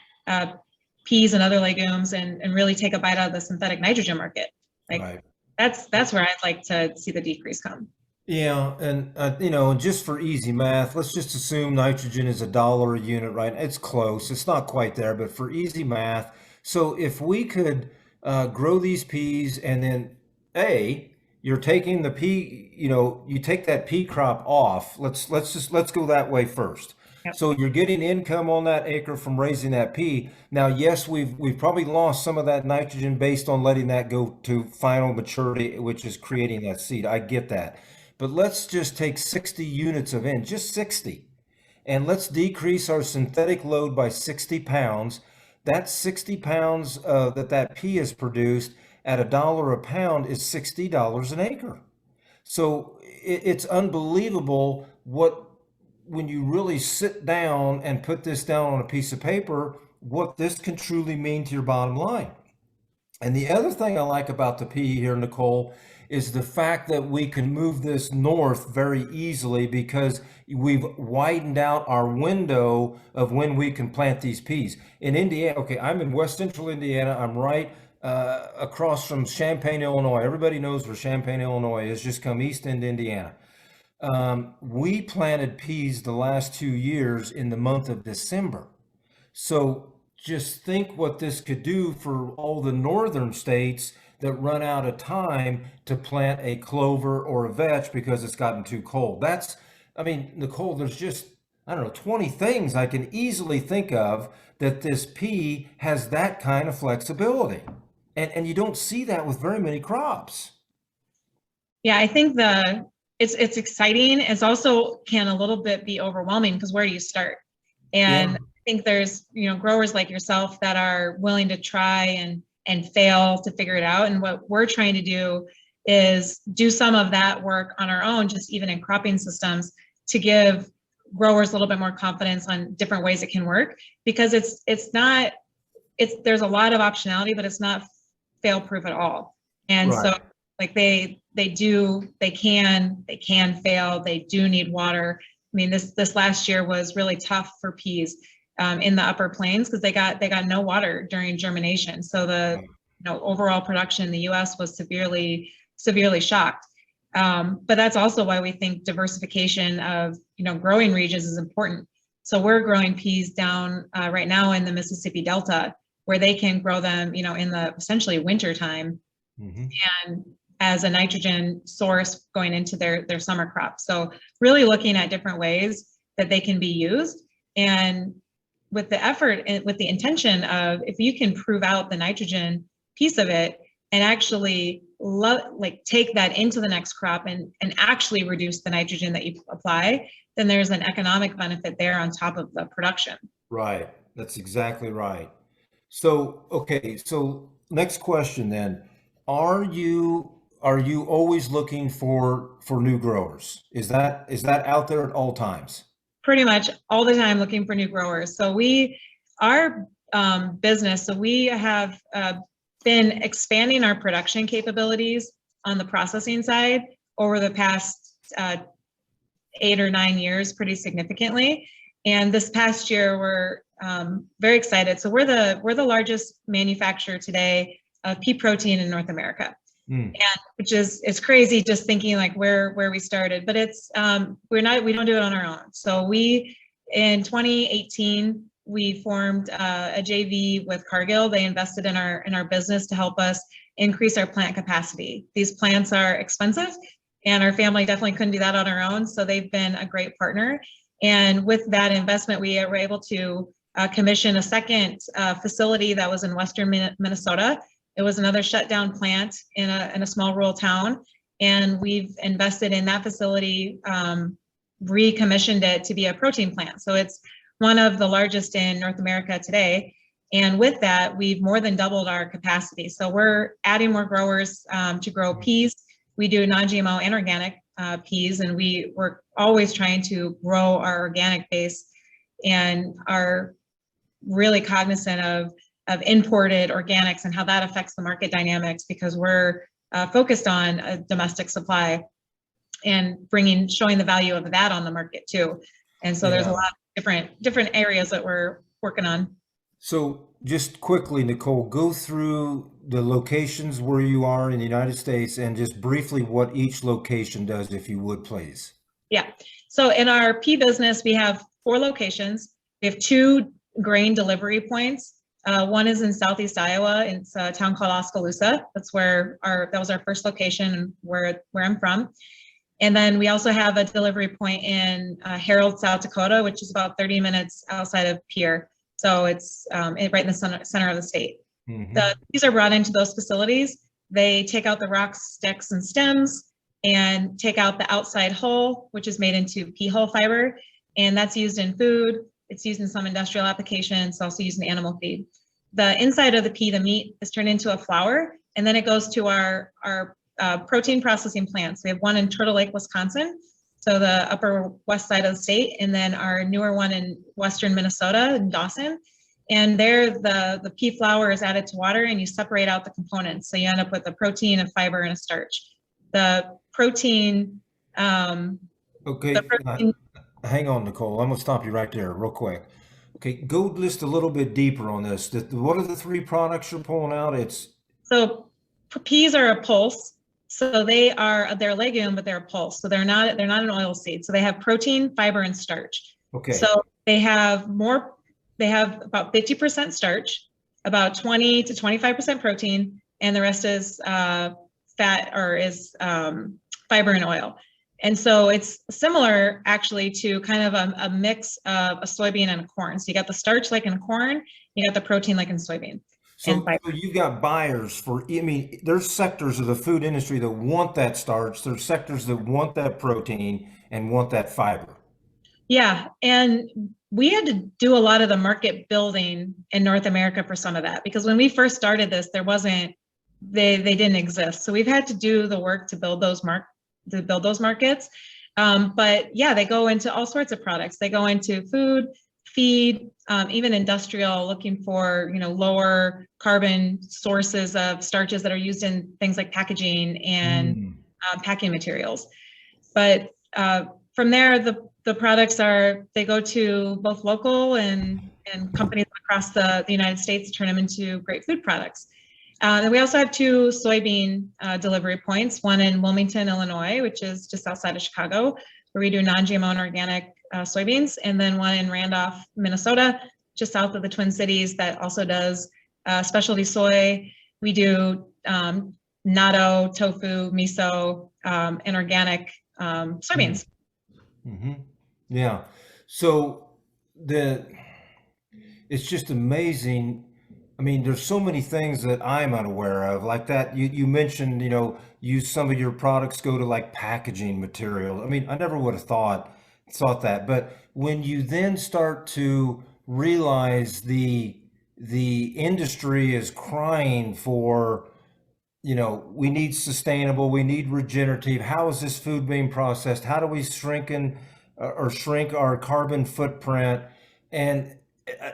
peas and other legumes and really take a bite out of the synthetic nitrogen market. Like Right. that's where I'd like to see the decrease come. Yeah, and just for easy math, let's just assume nitrogen is $1 a unit, right? It's close. It's not quite there, but for easy math, so if we could grow these peas, and then you're taking the pea, you take that pea crop off. Let's go that way first. Yep. So you're getting income on that acre from raising that pea. Now, yes, we've probably lost some of that nitrogen based on letting that go to final maturity, which is creating that seed. I get that. But let's just take 60 units of N, just 60, and let's decrease our synthetic load by 60 pounds. That 60 pounds that pea is produced at $1 a pound is $60 an acre. So it's unbelievable when you really sit down and put this down on a piece of paper, what this can truly mean to your bottom line. And the other thing I like about the pea here, Nicole, is the fact that we can move this north very easily because we've widened out our window of when we can plant these peas. In Indiana, okay, I'm in West Central Indiana. I'm right across from Champaign, Illinois. Everybody knows where Champaign, Illinois is. Just come east into Indiana. We planted peas the last 2 years in the month of December. So just think what this could do for all the northern states that run out of time to plant a clover or a vetch because it's gotten too cold. Nicole, there's just, 20 things I can easily think of that this pea has that kind of flexibility. And you don't see that with very many crops. Yeah, I think it's exciting. It's also can a little bit be overwhelming because where do you start? And Yeah. I think there's, growers like yourself that are willing to try and fail to figure it out. And what we're trying to do is do some of that work on our own, just even in cropping systems, to give growers a little bit more confidence on different ways it can work, because there's a lot of optionality, but it's not fail proof at all. And Right. so like they can fail. They do need water. I mean, this last year was really tough for peas in the upper plains because they got no water during germination. So the overall production in the U.S. was severely shocked. But that's also why we think diversification of growing regions is important. So we're growing peas down right now in the Mississippi Delta, where they can grow them in the essentially winter time, Mm-hmm. and as a nitrogen source going into their summer crop. So really looking at different ways that they can be used, and with the effort and with the intention of, if you can prove out the nitrogen piece of it and actually take that into the next crop and actually reduce the nitrogen that you apply, then there's an economic benefit there on top of the production. Right. That's exactly right. So, okay. So next question then, are you always looking for new growers? Is that out there at all times? Pretty much all the time looking for new growers. So our business, so we have been expanding our production capabilities on the processing side over the past 8 or 9 years pretty significantly. And this past year, we're very excited. So we're the largest manufacturer today of pea protein in North America. And which is crazy just thinking like where we started, but it's we don't do it on our own. So in 2018 we formed a JV with Cargill. They invested in our business to help us increase our plant capacity. These plants are expensive, and our family definitely couldn't do that on our own. So they've been a great partner. And with that investment, we were able to commission a second facility that was in Western Minnesota. It was another shutdown plant in a small rural town, and we've invested in that facility, recommissioned it to be a protein plant. So it's one of the largest in North America today. And with that, we've more than doubled our capacity. So we're adding more growers to grow peas. We do non-GMO and organic peas, and we're always trying to grow our organic base, and are really cognizant of imported organics and how that affects the market dynamics, because we're focused on a domestic supply and showing the value of that on the market too. And so there's a lot of different areas that we're working on. So just quickly, Nicole, go through the locations where you are in the United States and just briefly what each location does, if you would, please. Yeah. So in our pea business, we have 4 locations. We have 2 grain delivery points. One is in Southeast Iowa. It's a town called Oskaloosa. That's where that was our first location where I'm from. And then we also have a delivery point in Harold, South Dakota, which is about 30 minutes outside of Pierre. So it's right in the center of the state. Mm-hmm. The peas are brought into those facilities. They take out the rocks, sticks, and stems and take out the outside hull, which is made into pea hull fiber. And that's used in food. It's used in some industrial applications. It's also used in animal feed. The inside of the pea, the meat, is turned into a flour, and then it goes to our protein processing plants. We have one in Turtle Lake, Wisconsin, so the upper west side of the state, and then our newer one in western Minnesota, in Dawson. And there, the pea flour is added to water, and you separate out the components. So you end up with a protein, a fiber, and a starch. The protein. Okay, hang on, Nicole. I'm gonna stop you right there, real quick. Okay, go list a little bit deeper on this. What are the 3 products you're pulling out? So peas are a pulse. So they're a legume, but they're a pulse. So they're not an oil seed. So they have protein, fiber, and starch. Okay. So they have about 50% starch, about 20 to 25% protein, and the rest is fat or is fiber and oil. And so it's similar actually to kind of a mix of a soybean and a corn. So you got the starch like in corn, you got the protein like in soybean. So you've got buyers there's sectors of the food industry that want that starch. There's sectors that want that protein and want that fiber. Yeah, and we had to do a lot of the market building in North America for some of that, because when we first started this, they didn't exist. So we've had to do the work to build those markets. But yeah, they go into all sorts of products. They go into food, feed, even industrial, looking for lower carbon sources of starches that are used in things like packaging and packing materials. But from there, the products they go to both local and companies across the United States, turn them into great food products. And we also have 2 soybean delivery points, one in Wilmington, Illinois, which is just outside of Chicago, where we do non-GMO and organic soybeans, and then one in Randolph, Minnesota, just south of the Twin Cities, that also does specialty soy. We do natto, tofu, miso, and organic soybeans. Mm-hmm. Yeah. So it's just amazing. I mean, there's so many things that I'm unaware of, like that. You mentioned, some of your products go to like packaging material. I mean, I never would have thought that. But when you then start to realize the industry is crying for, we need sustainable, we need regenerative. How is this food being processed? How do we shrink our carbon footprint? And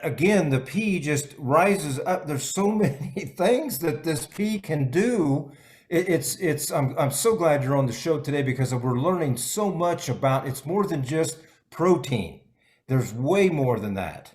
again, the pea just rises up. There's so many things that this pea can do. I'm so glad you're on the show today, because we're learning so much about it's more than just protein. There's way more than that.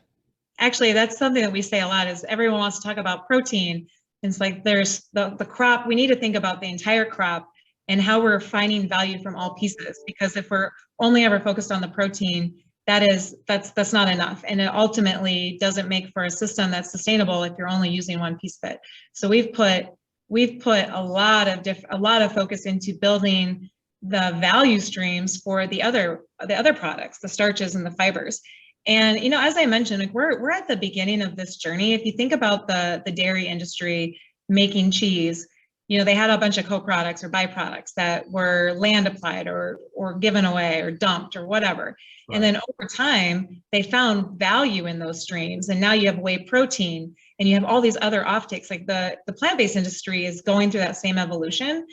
Actually, that's something that we say a lot, is everyone wants to talk about protein. It's like there's the crop. We need to think about the entire crop and how we're finding value from all pieces, because if we're only ever focused on the protein, that's not enough, and it ultimately doesn't make for a system that's sustainable if you're only using one piece of it. So we've put a lot of focus into building the value streams for the other products, the starches and the fibers. And as I mentioned, like we're at the beginning of this journey. If you think about the dairy industry making cheese, they had a bunch of co-products or byproducts that were land applied or given away or dumped or whatever. Right. And then over time, they found value in those streams. And now you have whey protein and you have all these other offtakes. Like the plant-based industry is going through that same evolution.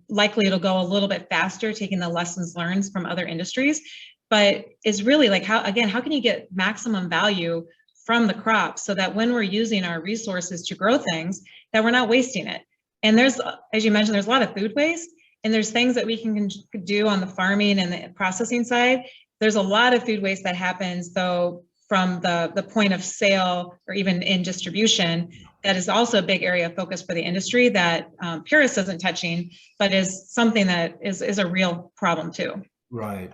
Likely it'll go a little bit faster, taking the lessons learned from other industries. But it's really like how can you get maximum value from the crop so that when we're using our resources to grow things, that we're not wasting it. And there's, as you mentioned, there's a lot of food waste, and there's things that we can do on the farming and the processing side. There's a lot of food waste that happens though from the point of sale or even in distribution. That is also a big area of focus for the industry that Puris isn't touching, but is something that is a real problem too. Right.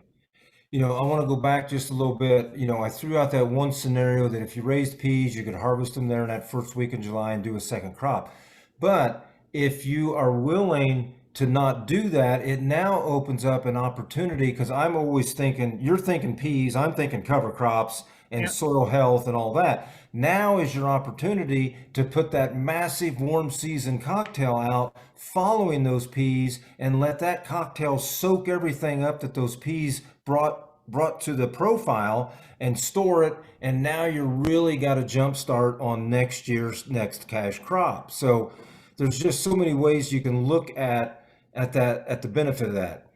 You know, I want to go back just a little bit. You know, I threw out that one scenario that if you raised peas, you could harvest them there in that first week in July and do a second crop. But if you are willing to not do that, it now opens up an opportunity, because I'm always thinking, you're thinking peas, I'm thinking cover crops and soil health and all that. Now is your opportunity to put that massive warm season cocktail out following those peas and let that cocktail soak everything up that those peas brought to the profile and store it. And now you're really got a jump start on next year's next cash crop. So there's just so many ways you can look at the benefit of that.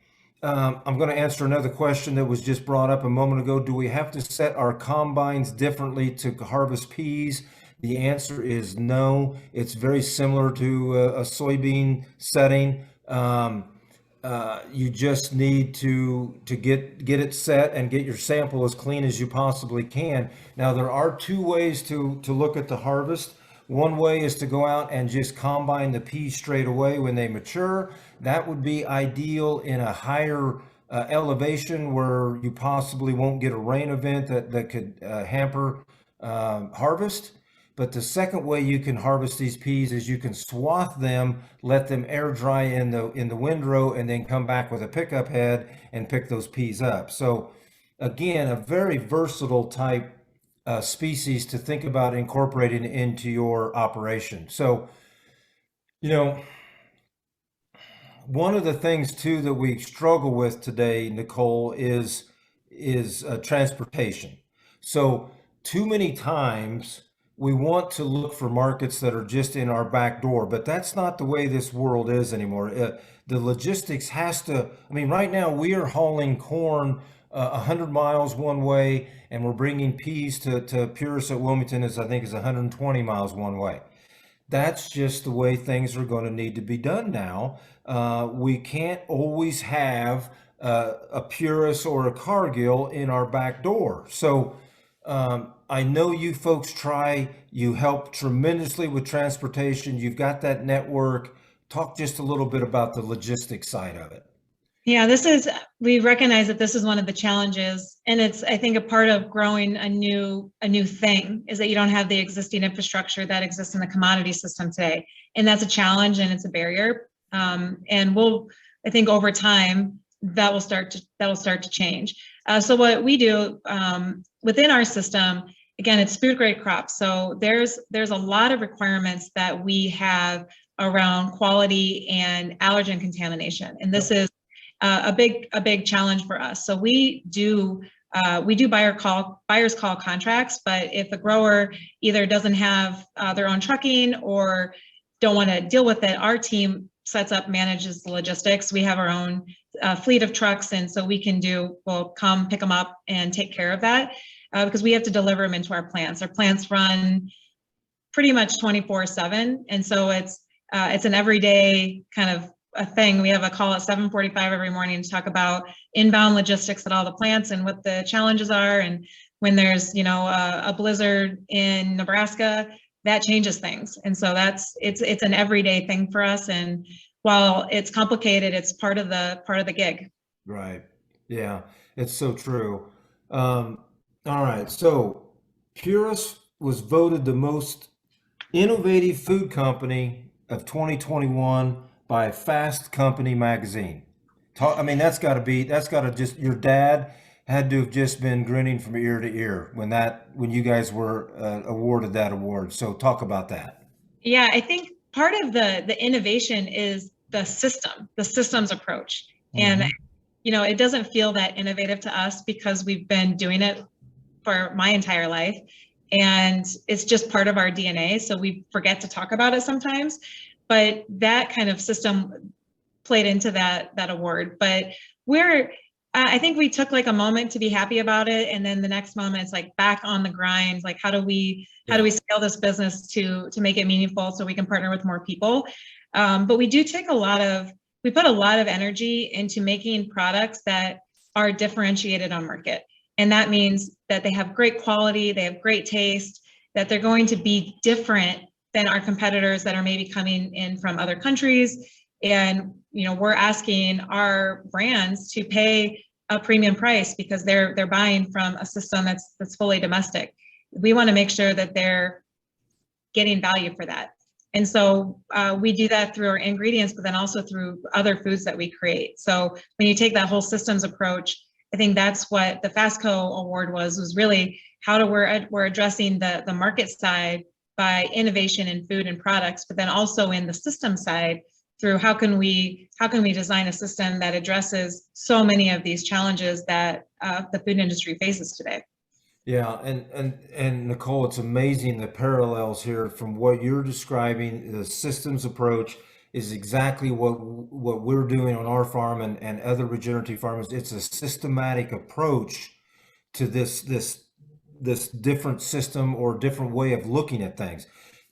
I'm going to answer another question that was just brought up a moment ago. Do we have to set our combines differently to harvest peas? The answer is no. It's very similar to a soybean setting. You just need to get it set and get your sample as clean as you possibly can. Now, there are two ways to look at the harvest. One way is to go out and just combine the peas straight away when they mature. That would be ideal in a higher elevation where you possibly won't get a rain event that could hamper harvest. But the second way you can harvest these peas is you can swath them, let them air dry in the windrow, and then come back with a pickup head and pick those peas up. So again, a very versatile type species to think about incorporating into your operation. So, you know, one of the things too that we struggle with today, Nicole, is transportation. So too many times we want to look for markets that are just in our back door, but that's not the way this world is anymore. The logistics has to, I mean, right now we are hauling corn 100 miles one way, and we're bringing peas to Puris at Wilmington is 120 miles one way. That's just the way things are going to need to be done now. We can't always have a Puris or a Cargill in our back door. So I know you folks you help tremendously with transportation. You've got that network. Talk just a little bit about the logistics side of it. Yeah, we recognize that this is one of the challenges, and it's, I think, a part of growing a new thing is that you don't have the existing infrastructure that exists in the commodity system today. And that's a challenge and it's a barrier. And I think over time that will start to change. So what we do within our system, again, it's food grade crops. So there's a lot of requirements that we have around quality and allergen contamination. And this is a big challenge for us. So we do buyer's call contracts, but if a grower either doesn't have their own trucking or don't want to deal with it, our team manages the logistics. We have our own fleet of trucks, and so we'll come pick them up and take care of that because we have to deliver them into our plants. Our plants run pretty much 24/7, and so it's an everyday kind of a thing. We have a call at 7:45 every morning to talk about inbound logistics at all the plants and what the challenges are. And when there's, a blizzard in Nebraska, that changes things. And so it's an everyday thing for us. And while it's complicated, it's part of the gig. Right. Yeah, it's so true. All right. So Puris was voted the most innovative food company of 2021 by Fast Company magazine. That's got to just, your dad had to have just been grinning from ear to ear when you guys were awarded that award. So talk about that. Yeah, I think part of the innovation is the systems approach. Mm-hmm. And, it doesn't feel that innovative to us because we've been doing it for my entire life. And it's just part of our DNA. So we forget to talk about it sometimes. But that kind of system played into that award. But we're I think we took like a moment to be happy about it, and then the next moment it's like back on the grind. Like, how do we scale this business to make it meaningful so we can partner with more people? But we do take we put a lot of energy into making products that are differentiated on market, and that means that they have great quality, they have great taste, that they're going to be different than our competitors that are maybe coming in from other countries. And we're asking our brands to pay a premium price because they're buying from a system that's fully domestic. We want to make sure that they're getting value for that. And so we do that through our ingredients, but then also through other foods that we create. So when you take that whole systems approach, I think that's what the FASTCO award was really how we're addressing the market side by innovation in food and products, but then also in the system side through how can we design a system that addresses so many of these challenges that the food industry faces today. Yeah, and Nicole, it's amazing the parallels here from what you're describing. The systems approach is exactly what we're doing on our farm and other regenerative farmers. It's a systematic approach to this different system or different way of looking at things.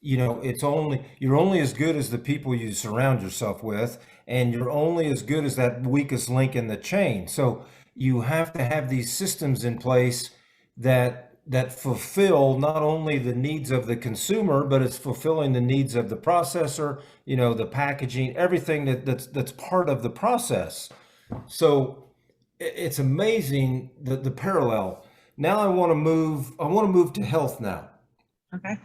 You're only as good as the people you surround yourself with, and you're only as good as that weakest link in the chain. So you have to have these systems in place that fulfill not only the needs of the consumer, but it's fulfilling the needs of the processor, the packaging, everything that's part of the process. So it's amazing the parallel. Now I want to move to health now. Okay.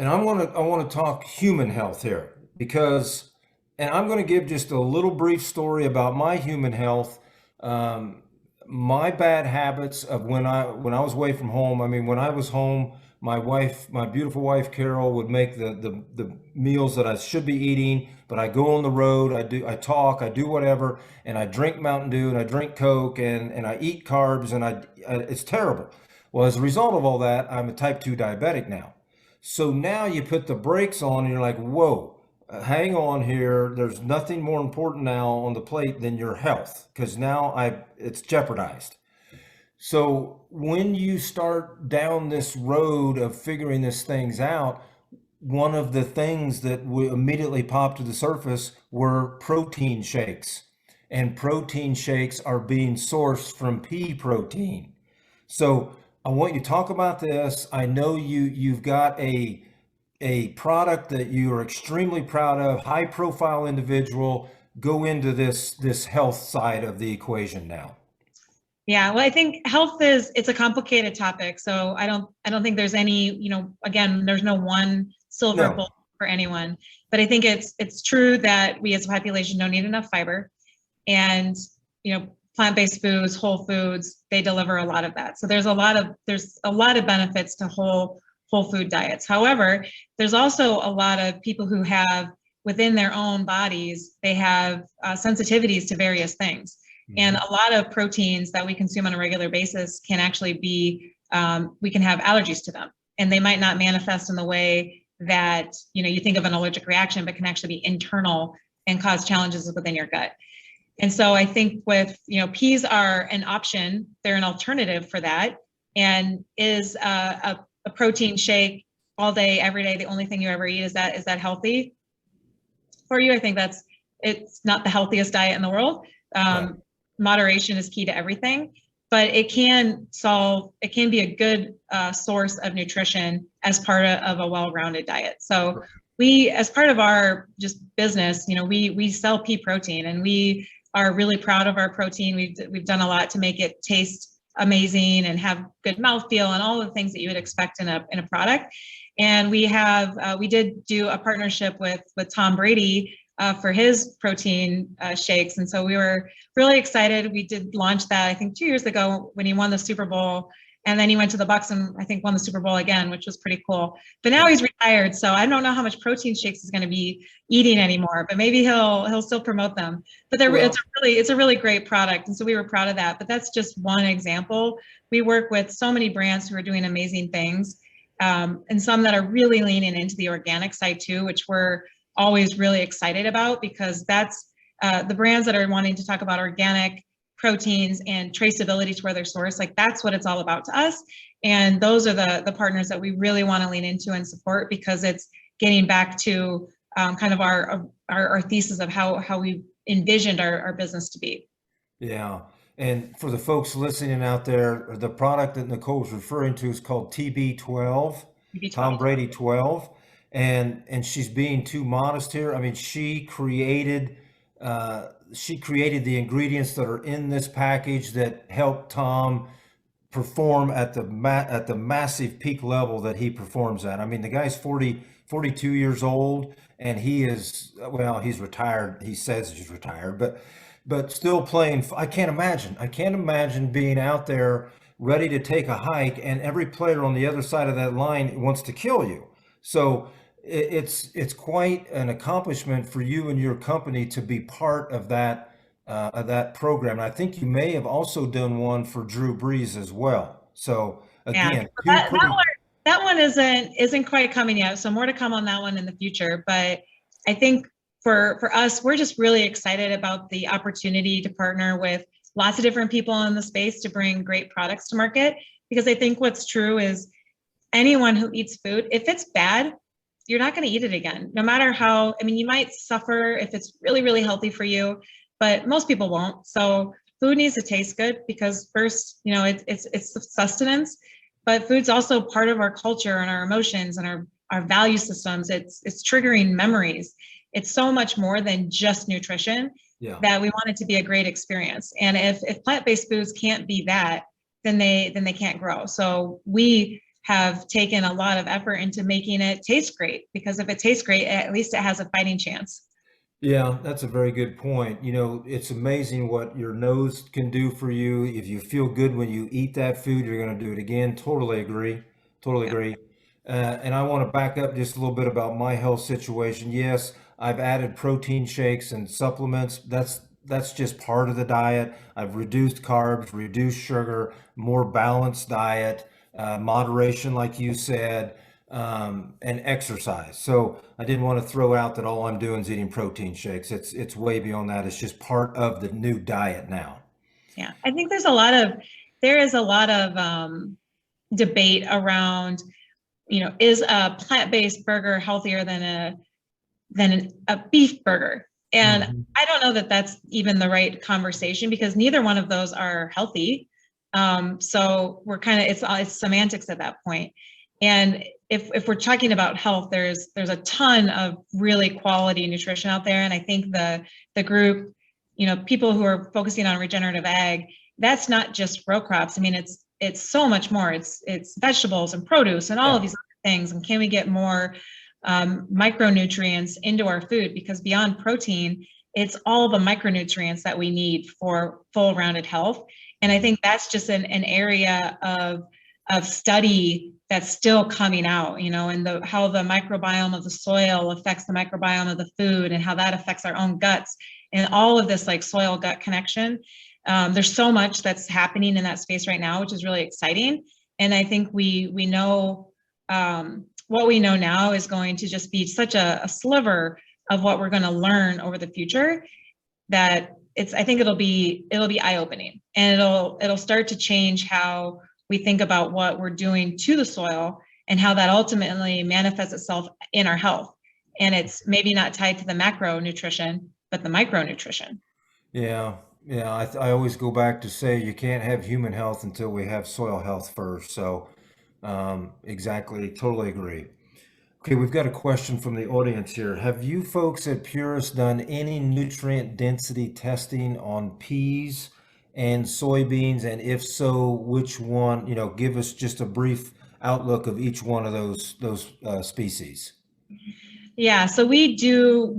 And I want to talk human health here and I'm going to give just a little brief story about my human health. My bad habits of when I was away from home. I mean, when I was home, my beautiful wife, Carol, would make the meals that I should be eating, but I go on the road, I talk, I do whatever, and I drink Mountain Dew and I drink Coke and I eat carbs and it's terrible. Well, as a result of all that, I'm a type 2 diabetic now. So now you put the brakes on and you're like, whoa, hang on here. There's nothing more important now on the plate than your health, because now it's jeopardized. So when you start down this road of figuring these things out, one of the things that immediately popped to the surface were protein shakes. And protein shakes are being sourced from pea protein. So I want you to talk about this. I know you've got a product that you are extremely proud of, high profile individual. Go into this health side of the equation now. Yeah, well, I think health it's a complicated topic. So I don't think there's any, again, there's no one silver bullet for anyone, but I think it's true that we as a population don't need enough fiber, and, plant-based foods, whole foods, they deliver a lot of that. So there's a lot of benefits to whole food diets. However, there's also a lot of people who have within their own bodies, they have sensitivities to various things. Mm-hmm. And a lot of proteins that we consume on a regular basis can actually be, we can have allergies to them, and they might not manifest in the way that, you think of an allergic reaction, but can actually be internal and cause challenges within your gut. And so I think peas are an option. They're an alternative for that. And is a protein shake all day, every day, the only thing you ever eat, is that healthy for you? I think it's not the healthiest diet in the world. Right. Moderation is key to everything, but it can be a good source of nutrition as part of a well-rounded diet. So we, as part of our just business, we sell pea protein, and we are really proud of our protein. We've done a lot to make it taste amazing and have good mouthfeel and all the things that you would expect in a product. And we did do a partnership with Tom Brady for his protein shakes. And so we were really excited. We did launch that, I think, 2 years ago when he won the Super Bowl. And then he went to the Bucs and I think won the Super Bowl again, which was pretty cool. But now he's retired, so I don't know how much protein shakes he's going to be eating anymore. But maybe he'll still promote them. But it's a really great product, and so we were proud of that. But that's just one example. We work with so many brands who are doing amazing things, and some that are really leaning into the organic side too, which we're always really excited about, because that's the brands that are wanting to talk about organic proteins and traceability to where they're sourced, like that's what it's all about to us. And those are the partners that we really want to lean into and support, because it's getting back to kind of our thesis of how we envisioned our business to be. Yeah. And for the folks listening out there, the product that Nicole's referring to is called TB12, Tom Brady 12. And she's being too modest here. I mean, she created the ingredients that are in this package that help Tom perform at the massive peak level that he performs at. I mean, the guy's 42 years old, and he is, well, he's retired. He says he's retired, but still playing. I can't imagine being out there ready to take a hike, and every player on the other side of that line wants to kill you. So it's quite an accomplishment for you and your company to be part of that program. And I think you may have also done one for Drew Brees as well. So again, yeah, that one isn't quite coming yet. So more to come on that one in the future. But I think for us, we're just really excited about the opportunity to partner with lots of different people in the space to bring great products to market. Because I think what's true is anyone who eats food, if it's bad, you're not going to eat it again, no matter how. I mean, you might suffer if it's really, really healthy for you, but most people won't. So food needs to taste good, because first, it's sustenance, but food's also part of our culture and our emotions and our value systems. It's triggering memories. It's so much more than just nutrition. Yeah. That we want it to be a great experience. And if plant-based foods can't be that, then they can't grow. So we have taken a lot of effort into making it taste great, because if it tastes great, at least it has a fighting chance. Yeah, that's a very good point. It's amazing what your nose can do for you. If you feel good when you eat that food, you're going to do it again. Totally agree. Agree. And I want to back up just a little bit about my health situation. Yes, I've added protein shakes and supplements. That's just part of the diet. I've reduced carbs, reduced sugar, more balanced diet, moderation, like you said, and exercise. So I didn't want to throw out that all I'm doing is eating protein shakes. It's way beyond that. It's just part of the new diet now. Yeah, I think there is a lot of debate around, is a plant-based burger healthier than a beef burger? And I don't know that that's even the right conversation, because neither one of those are healthy. So we're kind of, it's semantics at that point. And if we're talking about health, there's a ton of really quality nutrition out there. And I think the group, people who are focusing on regenerative ag, that's not just row crops. I mean, it's so much more. It's vegetables and produce and all of these other things. And can we get more micronutrients into our food? Because beyond protein, it's all the micronutrients that we need for full rounded health. And I think that's just an area of study that's still coming out, and how the microbiome of the soil affects the microbiome of the food, and how that affects our own guts, and all of this like soil gut connection. There's so much that's happening in that space right now, which is really exciting. And I think we know what we know now is going to just be such a sliver of what we're going to learn over the future, that I think it'll be eye-opening, and it'll start to change how we think about what we're doing to the soil, and how that ultimately manifests itself in our health. And it's maybe not tied to the macronutrition, but the micronutrition. Yeah. I always go back to say you can't have human health until we have soil health first. So exactly, totally agree. Okay, we've got a question from the audience here. Have you folks at Puris done any nutrient density testing on peas and soybeans? And if so, which one? Give us just a brief outlook of each one of those species. Yeah, so we do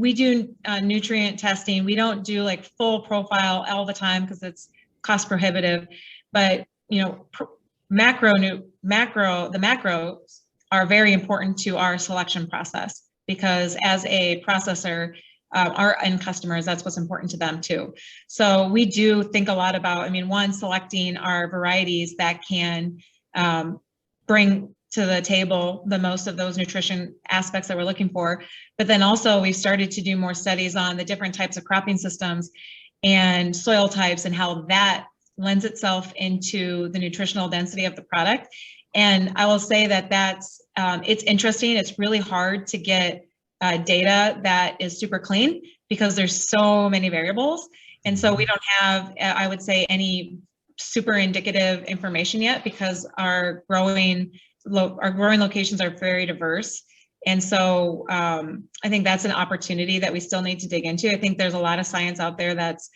nutrient testing. We don't do like full profile all the time because it's cost prohibitive, but the macros are very important to our selection process, because as a processor, our end customers, that's what's important to them too. So we do think a lot about, selecting our varieties that can bring to the table the most of those nutrition aspects that we're looking for. But then also we've started to do more studies on the different types of cropping systems and soil types and how that lends itself into the nutritional density of the product. And I will say that it's interesting. It's really hard to get data that is super clean because there's so many variables. And so we don't have, I would say, any super indicative information yet because our growing locations are very diverse. And so I think that's an opportunity that we still need to dig into. I think there's a lot of science out there that's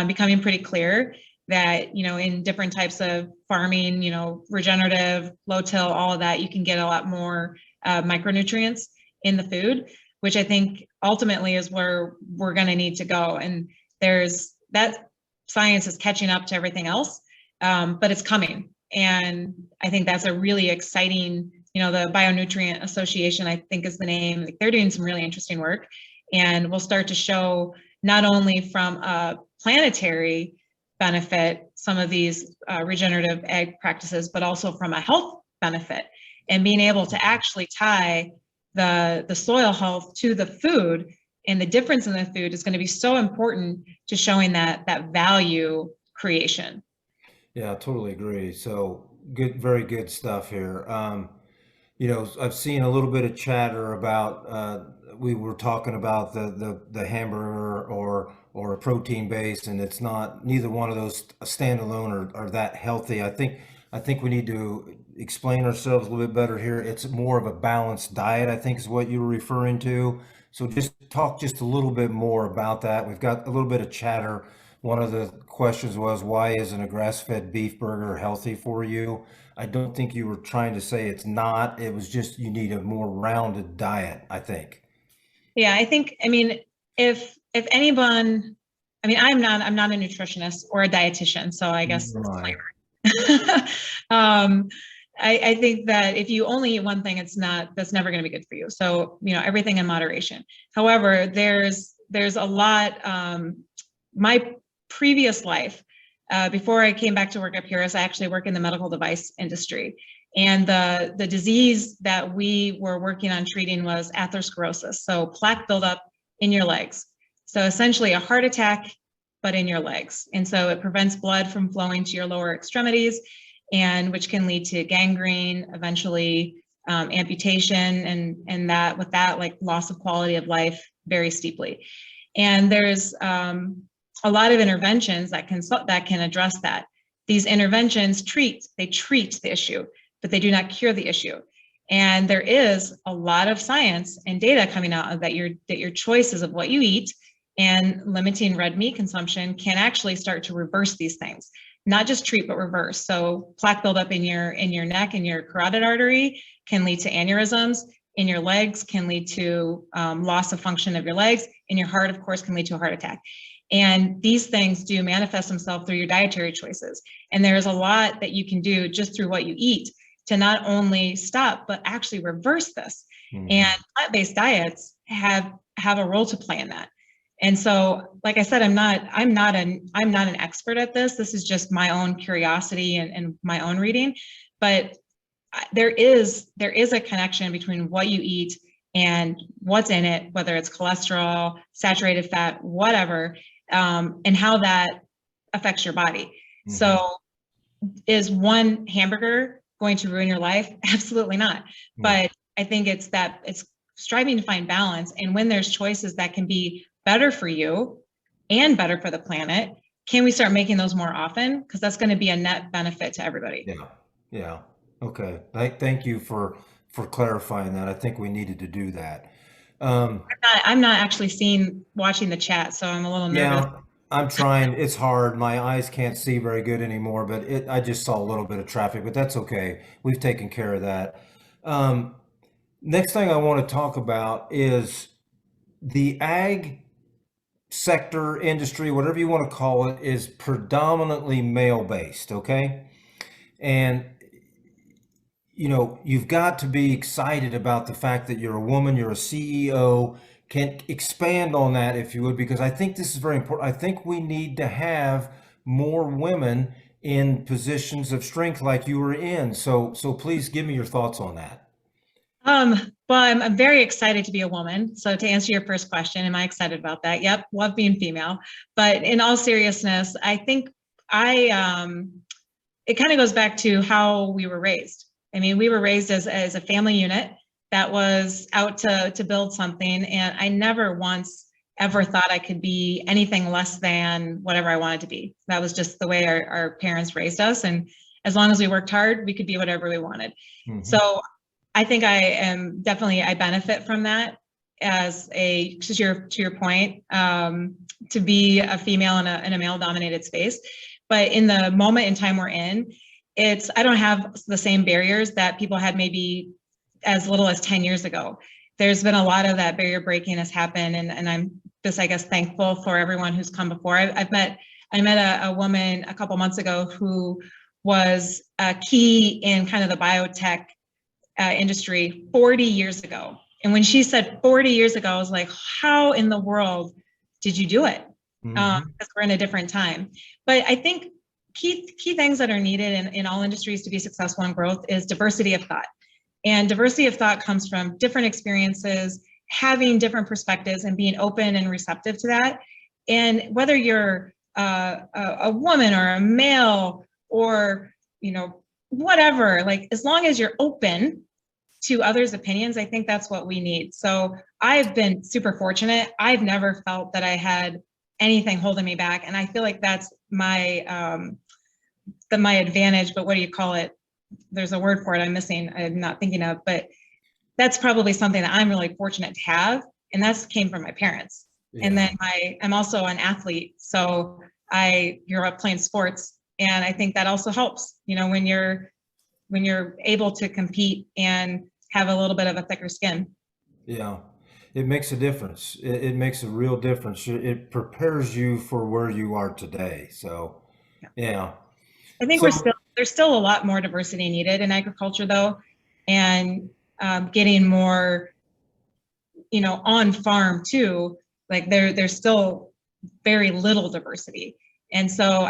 becoming pretty clear that, in different types of farming, regenerative, low-till, all of that, you can get a lot more micronutrients in the food, which I think ultimately is where we're going to need to go. And that science is catching up to everything else, but it's coming. And I think that's a really exciting, the Bionutrient Association, I think is the name. Like, they're doing some really interesting work, and we'll start to show not only from a planetary benefit some of these regenerative ag practices, but also from a health benefit, and being able to actually tie the soil health to the food, and the difference in the food is going to be so important to showing that value creation. Yeah, I totally agree. So good, very good stuff here. I've seen a little bit of chatter about we were talking about the hamburger or a protein base, and it's not, neither one of those standalone are that healthy. I think we need to explain ourselves a little bit better here. It's more of a balanced diet, I think, is what you were referring to. So just talk just a little bit more about that. We've got a little bit of chatter. One of the questions was, why isn't a grass-fed beef burger healthy for you? I don't think you were trying to say it's not. It was just you need a more rounded diet, I think. Yeah, if anyone, I'm not a nutritionist or a dietitian, so I guess Right. I think that if you only eat one thing, that's never going to be good for you. So, everything in moderation. However, there's a lot, my previous life, before I came back to work at Puris, I actually work in the medical device industry. And the disease that we were working on treating was atherosclerosis. So plaque buildup in your legs. So essentially a heart attack, but in your legs. And so it prevents blood from flowing to your lower extremities, and which can lead to gangrene, eventually amputation, and that with that, like, loss of quality of life very steeply. And there's a lot of interventions that can address that. These interventions treat the issue, but they do not cure the issue. And there is a lot of science and data coming out of that your choices of what you eat and limiting red meat consumption can actually start to reverse these things. Not just treat, but reverse. So plaque buildup in your neck and your carotid artery can lead to aneurysms. In your legs can lead to loss of function of your legs. In your heart, of course, can lead to a heart attack. And these things do manifest themselves through your dietary choices. And there's a lot that you can do just through what you eat to not only stop, but actually reverse this. Mm-hmm. And plant-based diets have a role to play in that. And so, like I said, I'm not an expert at this. This is just my own curiosity and my own reading. But there is a connection between what you eat and what's in it, whether it's cholesterol, saturated fat, whatever, and how that affects your body. Mm-hmm. So is one hamburger going to ruin your life? Absolutely not. Mm-hmm. But I think it's striving to find balance. And when there's choices that can be better for you and better for the planet, can we start making those more often? Because that's going to be a net benefit to everybody. Yeah. Okay. Thank you for clarifying that. I think we needed to do that. I'm not actually watching the chat, so I'm a little nervous. Yeah, I'm trying. It's hard. My eyes can't see very good anymore, but I just saw a little bit of traffic, but that's okay. We've taken care of that. Next thing I want to talk about is the ag sector, industry, whatever you want to call it, is predominantly male-based, okay? And you've got to be excited about the fact that you're a woman, you're a CEO. Can expand on that, if you would, because I think this is very important. I think we need to have more women in positions of strength like you were in. So please give me your thoughts on that. Well, I'm very excited to be a woman. So to answer your first question, am I excited about that? Yep, love being female. But in all seriousness, I think it kind of goes back to how we were raised. I mean, we were raised as a family unit that was out to build something. And I never once ever thought I could be anything less than whatever I wanted to be. That was just the way our parents raised us. And as long as we worked hard, we could be whatever we wanted. Mm-hmm. So I think I benefit from that to your point, to be a female in a male dominated space. But in the moment in time we're in, I don't have the same barriers that people had maybe as little as 10 years ago. There's been a lot of that barrier breaking has happened. And I'm just, I guess, thankful for everyone who's come before. I met a woman a couple months ago who was key in kind of the biotech industry 40 years ago. And when she said 40 years ago, I was like, how in the world did you do it? Because we're in a different time. But I think key things that are needed in all industries to be successful in growth is diversity of thought. And diversity of thought comes from different experiences, having different perspectives and being open and receptive to that. And whether you're a woman or a male or, whatever, like as long as you're open to others' opinions, I think that's what we need. So I've been super fortunate. I've never felt that I had anything holding me back. And I feel like that's my advantage, but what do you call it? There's a word for it I'm not thinking of, but that's probably something that I'm really fortunate to have. And that's came from my parents. Yeah. And then I'm also an athlete. So I grew up playing sports. And I think that also helps, when you're able to compete and have a little bit of a thicker skin. Yeah, it makes a difference. It makes a real difference. It prepares you for where you are today. So, yeah. I think there's still a lot more diversity needed in agriculture though. And getting more, on farm too, like there's still very little diversity. And so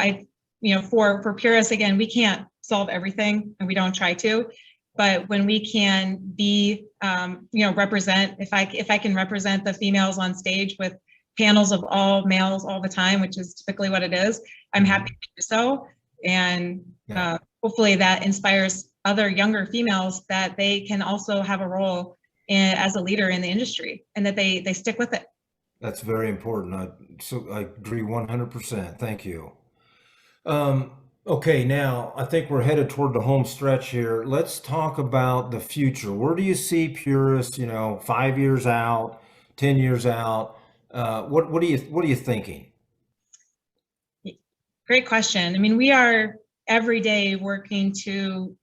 for Puris, again, we can't solve everything and we don't try to, but when we can be, represent, if I can represent the females on stage with panels of all males all the time, which is typically what it is, I'm happy to do so. And hopefully that inspires other younger females that they can also have a role as a leader in the industry and that they stick with it. That's very important. I agree 100%. Thank you. Okay, now I think we're headed toward the home stretch here. Let's talk about the future. Where do you see Puris, 5 years out, 10 years out? What are you thinking? Great question. I mean, we are every day working to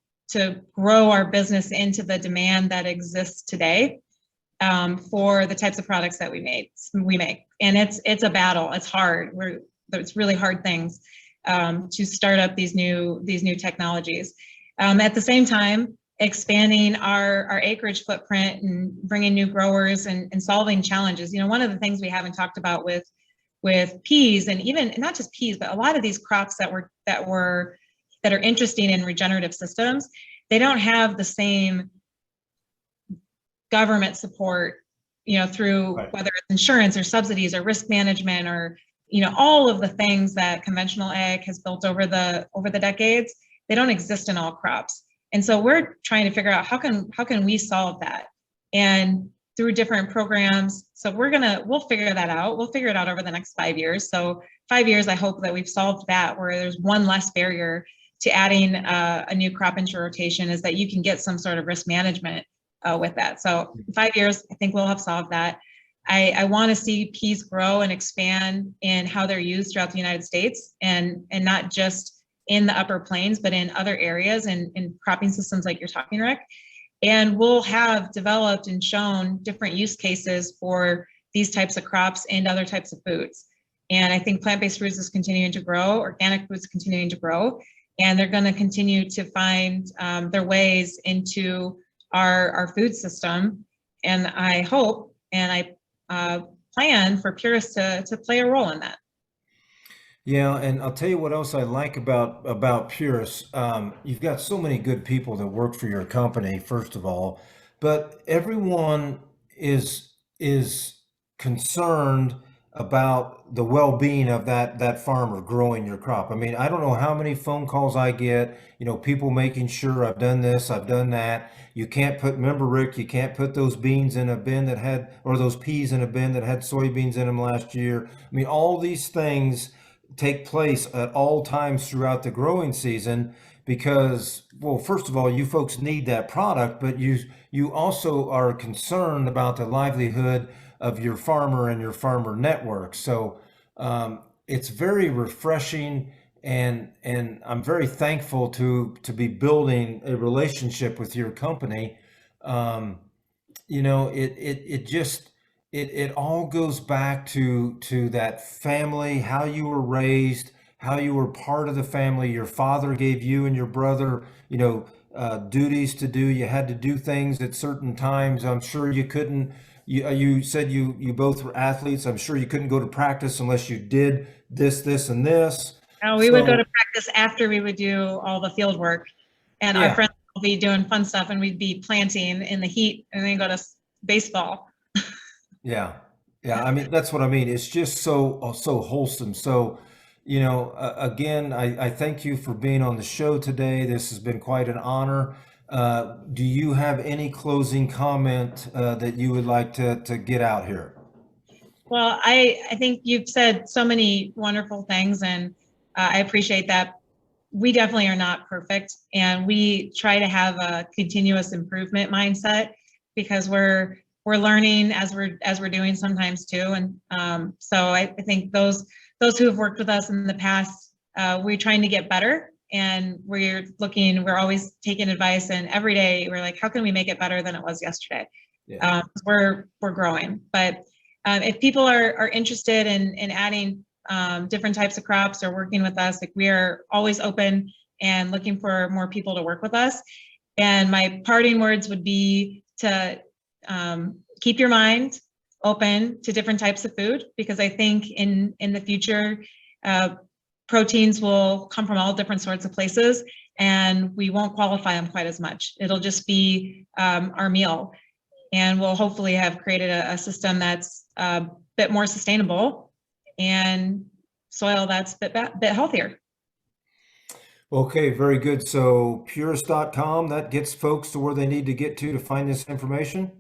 grow our business into the demand that exists today for the types of products that we make. And it's a battle. It's hard. It's really hard things. To start up these new technologies. At the same time, expanding our acreage footprint and bringing new growers and solving challenges. One of the things we haven't talked about with peas, and even not just peas, but a lot of these crops that are interesting in regenerative systems, they don't have the same government support, through whether it's insurance or subsidies or risk management or all of the things that conventional ag has built over the decades, they don't exist in all crops. And so we're trying to figure out how can we solve that, and through different programs. So we'll figure that out. We'll figure it out over the next 5 years. So 5 years, I hope that we've solved that, where there's one less barrier to adding a new crop into rotation, is that you can get some sort of risk management with that. So in 5 years, I think we'll have solved that. I want to see peas grow and expand in how they're used throughout the United States, and not just in the upper plains, but in other areas and in cropping systems like you're talking, Rick. And we'll have developed and shown different use cases for these types of crops and other types of foods. And I think plant-based foods is continuing to grow, organic foods continuing to grow, and they're going to continue to find their ways into our food system. And I hope, and I plan for Puris to play a role in that. Yeah, and I'll tell you what else I like about Puris. You've got so many good people that work for your company, first of all, but everyone is concerned about the well-being of that farmer growing your crop. I mean, I don't know how many phone calls I get, people making sure I've done this, I've done that. You can't remember, Rick, you can't put those beans in a bin or those peas in a bin that had soybeans in them last year. I mean, all these things take place at all times throughout the growing season because, well, first of all, you folks need that product, but you also are concerned about the livelihood of your farmer and your farmer network. So it's very refreshing, and I'm very thankful to be building a relationship with your company. It all goes back to that family, how you were raised, how you were part of the family. Your father gave you and your brother, duties to do. You had to do things at certain times. I'm sure you couldn't. You said you both were athletes. I'm sure you couldn't go to practice unless you did this, and this. No, we would go to practice after we would do all the field work, and our friends would be doing fun stuff, and we'd be planting in the heat, and then go to baseball. Yeah. I mean, that's what I mean. It's just so wholesome. So, again, I thank you for being on the show today. This has been quite an honor. Do you have any closing comment that you would like to get out here? Well, I think you've said so many wonderful things, and I appreciate that. We definitely are not perfect, and we try to have a continuous improvement mindset because we're learning as we're doing sometimes too. And so I think those who have worked with us in the past, we're trying to get better. And we're always taking advice, and every day we're like, how can we make it better than it was yesterday? Yeah. We're growing. But if people are interested in adding different types of crops or working with us, like, we are always open and looking for more people to work with us. And my parting words would be to keep your mind open to different types of food, because I think in the future, proteins will come from all different sorts of places, and we won't qualify them quite as much. It'll just be our meal, and we'll hopefully have created a system that's a bit more sustainable and soil that's a bit healthier. Okay, very good. So Puris.com, that gets folks to where they need to get to find this information?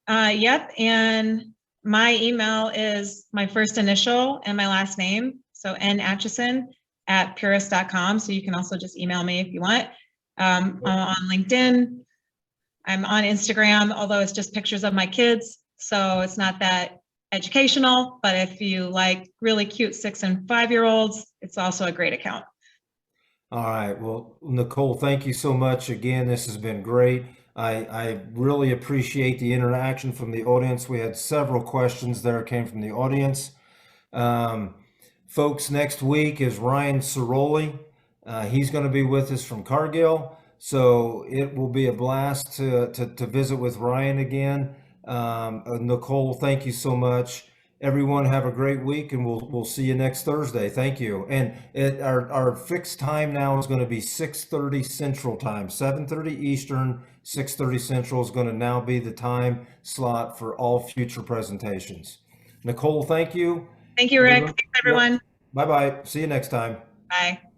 Yep, and my email is my first initial and my last name. So natchison@puris.com. So you can also just email me if you want. I'm on LinkedIn. I'm on Instagram, although it's just pictures of my kids. So it's not that educational, but if you like really cute 6- and 5-year-olds, it's also a great account. All right. Well, Nicole, thank you so much. Again, this has been great. I really appreciate the interaction from the audience. We had several questions that came from the audience. Folks, next week is Ryan Ciroli. He's going to be with us from Cargill, so it will be a blast to visit with Ryan again. Nicole, thank you so much. Everyone, have a great week, and we'll see you next Thursday. Thank you. And our fixed time now is going to be 6:30 Central Time, 7:30 Eastern, 6:30 Central is going to now be the time slot for all future presentations. Nicole, thank you. Thank you, Rick. Thanks, everyone. Bye-bye. See you next time. Bye.